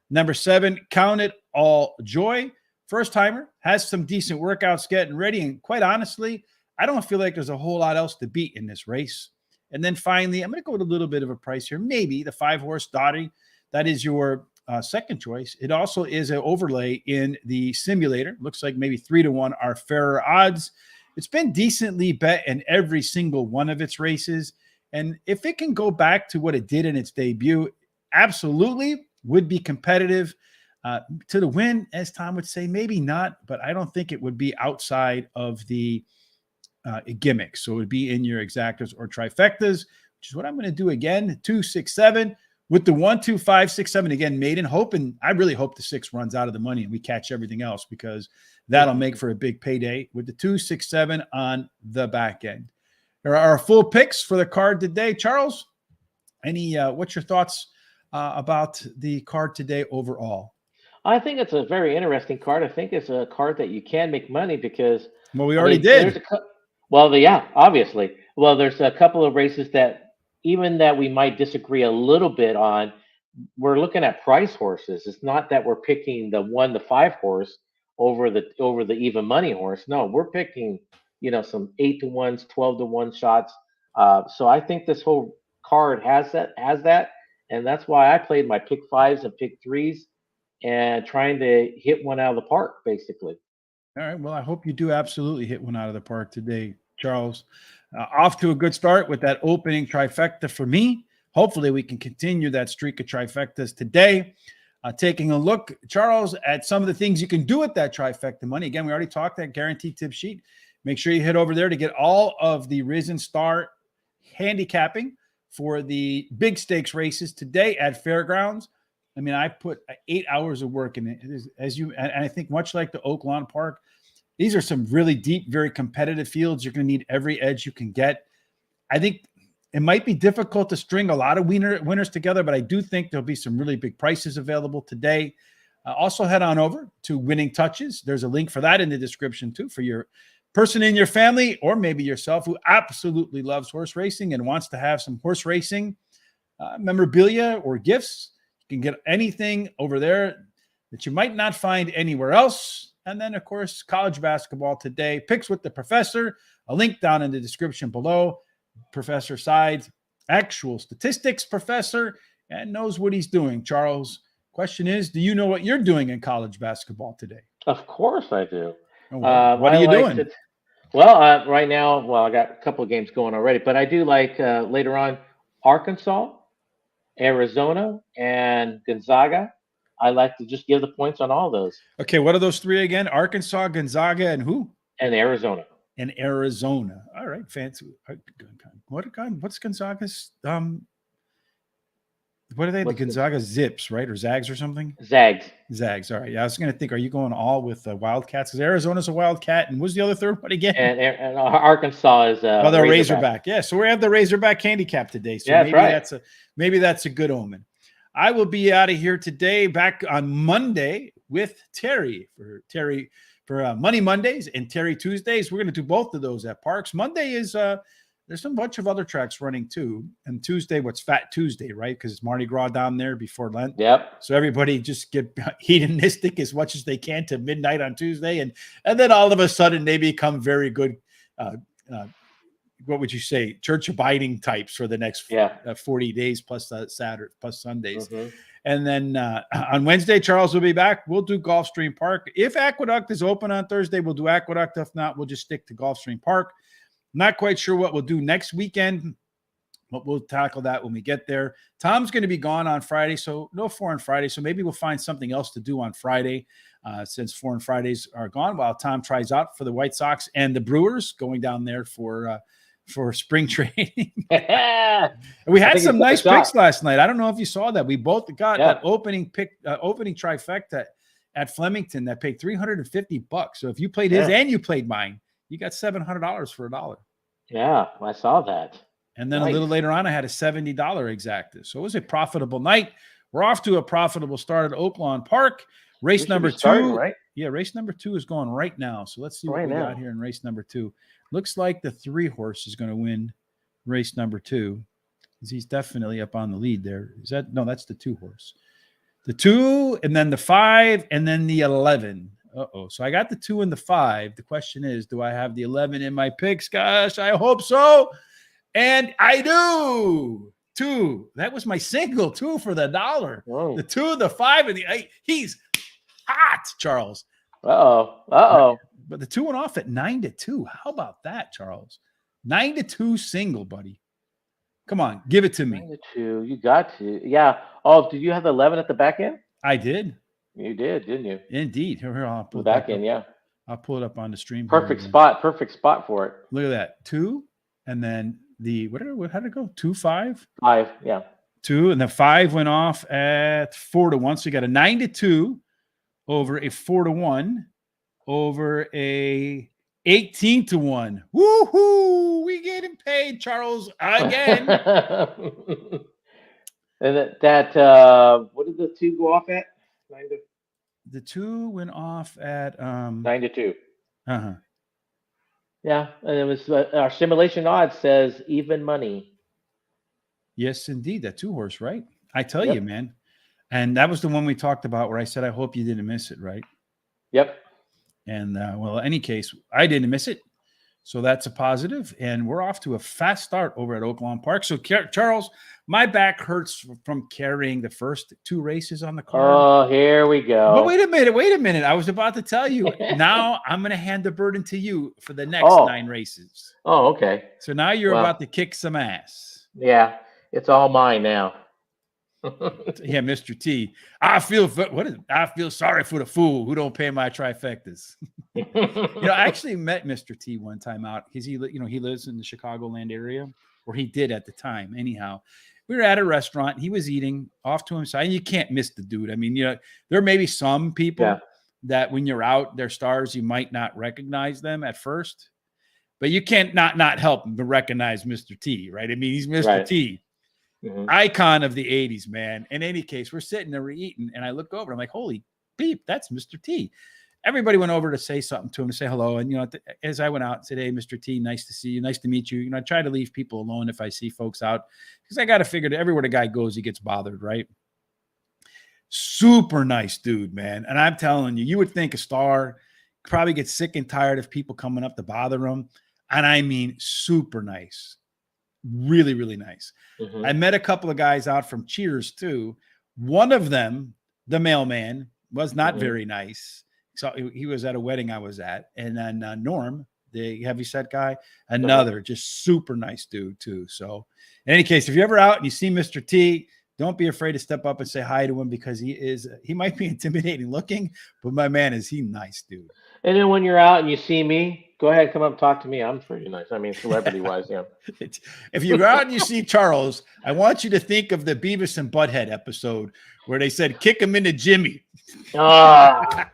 Number 7, Count It All Joy. First-timer, has some decent workouts getting ready, and quite honestly, I don't feel like there's a whole lot else to beat in this race. And then finally, I'm going to go with a little bit of a price here. Maybe the 5-horse Dottie. That is your second choice. It also is an overlay in the simulator. Looks like maybe 3-1 are fairer odds. It's been decently bet in every single one of its races. And if it can go back to what it did in its debut, absolutely would be competitive to the win, as Tom would say. Maybe not, but I don't think it would be outside of the gimmick. So it would be in your exactas or trifectas, which is what I'm going to do again. 2, 6, 7 with the 1, 2, 5, 6, 7 again. Maiden, hoping, I really hope the 6 runs out of the money and we catch everything else, because that'll make for a big payday with the 2, 6, 7 on the back end. There are our full picks for the card today. Charles, what's your thoughts about the card today overall? I think it's a very interesting card. I think it's a card that you can make money because, Well, we I already mean, there's did. yeah, obviously. Well, there's a couple of races that even that we might disagree a little bit on. We're looking at price horses. It's not that we're picking the 1 to 5 horse over the even money horse. No, we're picking some 8-to-1s, 12-to-1 shots. So I think this whole card has that, and that's why I played my pick fives and pick threes, and trying to hit one out of the park, basically. All right. Well, I hope you do absolutely hit one out of the park today, Charles. Off to a good start with that opening trifecta for me. Hopefully, we can continue that streak of trifectas today. Taking a look, Charles, at some of the things you can do with that trifecta money. Again, we already talked that guaranteed tip sheet. Make sure you head over there to get all of the Risen Star handicapping for the big stakes races today at Fairgrounds. I mean, I put 8 hours of work in it. And I think much like the Oaklawn Park, these are some really deep, very competitive fields. You're going to need every edge you can get. I think it might be difficult to string a lot of winners together, but I do think there'll be some really big prices available today. Also, head on over to Winning Touches. There's a link for that in the description too, for your person in your family or maybe yourself who absolutely loves horse racing and wants to have some horse racing memorabilia or gifts. You can get anything over there that you might not find anywhere else. And then, of course, college basketball today. Picks with the professor. A link down in the description below. Professor Sides, actual statistics professor, and knows what he's doing. Charles, question is, do you know what you're doing in college basketball today? Of course I do. What are you doing? Right now, I got a couple of games going already, but I do like later on Arkansas, Arizona, and Gonzaga. I like to just give the points on all those. Okay, what are those three again? Arkansas, Gonzaga, and who? And Arizona. And Arizona. All right, fancy. What's Gonzaga's? What are they? The Gonzaga Zips, right? Or Zags or something? Zags. All right. Yeah, I was going to think, are you going all with Wildcats? Because Arizona's a Wildcat, and what's the other third one again? And Arkansas is the Razorback. Yeah, so we have the Razorback handicap today. So yeah, maybe that's a good omen. I will be out of here today, back on Monday with Terry for Money Mondays and Terry Tuesdays. We're going to do both of those at Parks. Monday is there's a bunch of other tracks running too. And Tuesday, what's Fat Tuesday, right? Because it's Mardi Gras down there before Lent. Yep. So everybody just get hedonistic as much as they can to midnight on Tuesday. And then all of a sudden they become very good, what would you say, church abiding types for the next 40 days plus Saturday plus Sundays. Mm-hmm. And then on Wednesday, Charles will be back. We'll do Gulfstream Park. If Aqueduct is open on Thursday, we'll do Aqueduct. If not, we'll just stick to Gulfstream Park. Not quite sure what we'll do next weekend, but we'll tackle that when we get there. Tom's going to be gone on Friday, so no Foreign Friday. So maybe we'll find something else to do on Friday since Foreign Fridays are gone while Tom tries out for the White Sox and the Brewers going down there for spring training. We had some nice picks last night. I don't know if you saw that. We both got an opening trifecta at Flemington that paid $350. So if you played his and you played mine, you got $700 for $1. Yeah, I saw that. And then a little later on, I had a $70 exacta. So it was a profitable night. We're off to a profitable start at Oaklawn Park. Race number 2, right? Yeah, race number 2 is going right now. So let's see what we got here in race number 2. Looks like the 3 horse is going to win race number 2. He's definitely up on the lead there. That's the 2 horse. The 2, and then the 5, and then the 11. So I got the 2 and the 5. The question is, do I have the 11 in my picks? Gosh, I hope so. And I do. 2. That was my single 2 for the $1. Whoa. The 2, the 5, and the 8. He's hot, Charles. Uh-oh. But the 2 went off at 9-2. How about that, Charles? 9-2 single, buddy. Come on, give it to me. 9-2. You got to. Yeah. Oh, did you have the 11 at the back end? I did. You did, didn't you? Indeed. Here, I'll pull the back end, yeah. I'll pull it up on the stream. Perfect spot for it. Look at that. 2, and then how did it go? 2, 5? 5, yeah. 2, and the 5 went off at 4-1. So you got a 9-2 over a 4-1 over a 18-1. Woohoo! We getting paid, Charles, again. And what did the 2 go off at? The 2 went off at 9-2. Uh-huh. Yeah, and it was our simulation odds says even money. Yes, indeed, that 2 horse, right? I tell you, man. And that was the one we talked about where I said I hope you didn't miss it, right? Yep. And in any case, I didn't miss it. So that's a positive, and we're off to a fast start over at Oaklawn Park. So, Charles, my back hurts from carrying the first 2 races on the card. Oh, here we But go. wait a minute, wait a minute. I was about to tell you. Now I'm going to hand the burden to you for the next Oh. 9 races. Oh, okay. So now you're Well, about to kick some ass. yeah, it's all mine now. Yeah, Mr. T. I feel sorry for the fool who don't pay my trifectas. I actually met Mr. T one time out because he lives in the Chicagoland area, or he did at the time. Anyhow, we were at a restaurant. He was eating off to himself. And you can't miss the dude. I mean, there may be some people that when you're out, they're stars, you might not recognize them at first, but you can't not help but recognize Mr. T, right? I mean, he's Mr. T. Mm-hmm. Icon of the 80s, man. In any case, we're sitting there, we're eating, and I look over, I'm like, holy beep, that's Mr. T. Everybody went over to say something to him, to say hello. And, as I went out today, Mr. T, nice to see you. Nice to meet you. I try to leave people alone if I see folks out because I got to figure that everywhere the guy goes, he gets bothered, right? Super nice dude, man. And I'm telling you, you would think a star probably gets sick and tired of people coming up to bother him. And I mean, super nice. Really, really nice. Mm-hmm. I met a couple of guys out from Cheers too. One of them, the mailman, was not very nice. So he was at a wedding I was at. And then Norm, the heavyset guy, another just super nice dude too. So in any case, if you're ever out and you see Mr. T, don't be afraid to step up and say hi to him because he might be intimidating looking, but my man, is he nice dude. And then when you're out and you see me, go ahead, come up and talk to me. I'm pretty nice. I mean, celebrity-wise, yeah. If you go out and you see Charles, I want you to think of the Beavis and Butthead episode where they said, kick him into Jimmy. Ah.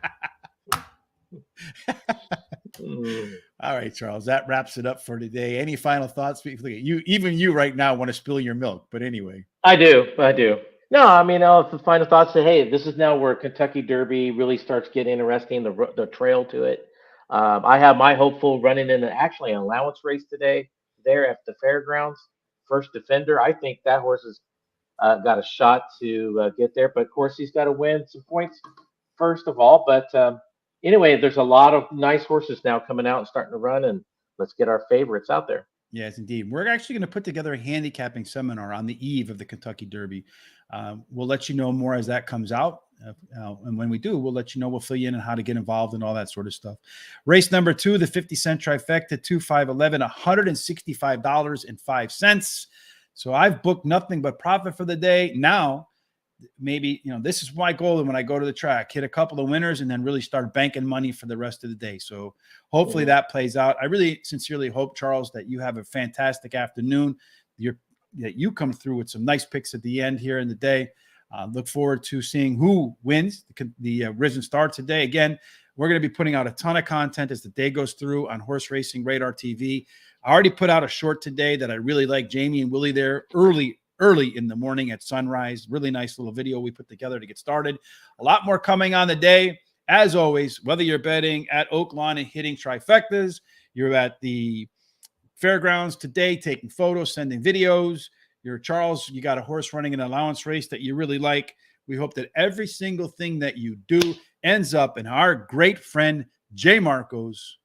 All right, Charles, that wraps it up for today. Any final thoughts? Even you right now want to spill your milk, but anyway. I do. No, I mean, the final thoughts say, hey, this is now where Kentucky Derby really starts getting interesting, the trail to it. I have my hopeful running in an allowance race today there at the fairgrounds. First Defender. I think that horse has got a shot to get there, but of course he's got to win some points first of all. But anyway, there's a lot of nice horses now coming out and starting to run, and let's get our favorites out there. Yes, indeed. We're actually going to put together a handicapping seminar on the eve of the Kentucky Derby. We'll let you know more as that comes out. And when we do, we'll let you know. We'll fill you in on how to get involved and all that sort of stuff. Race number 2, the 50-cent trifecta, 2, 5, 11, $165.05. So I've booked nothing but profit for the day. Now, maybe, this is my goal. And when I go to the track, hit a couple of winners and then really start banking money for the rest of the day. So hopefully that plays out. I really sincerely hope, Charles, that you have a fantastic afternoon. That you come through with some nice picks at the end here in the day. Look forward to seeing who wins the Risen Star today. Again, we're going to be putting out a ton of content as the day goes through on Horse Racing Radar TV. I already put out a short today that I really like. Jamie and Willie there early in the morning at sunrise. Really nice little video we put together to get started. A lot more coming on the day. As always, whether you're betting at Oaklawn and hitting trifectas, you're at the fairgrounds today taking photos, sending videos, you're Charles, you got a horse running an allowance race that you really like. We hope that every single thing that you do ends up in our great friend Jay Marco's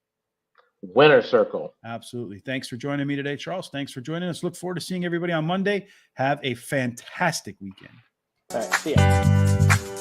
winner circle. Absolutely. Thanks for joining me today, Charles. Thanks for joining us. Look forward to seeing everybody on Monday. Have a fantastic weekend. All right, see ya.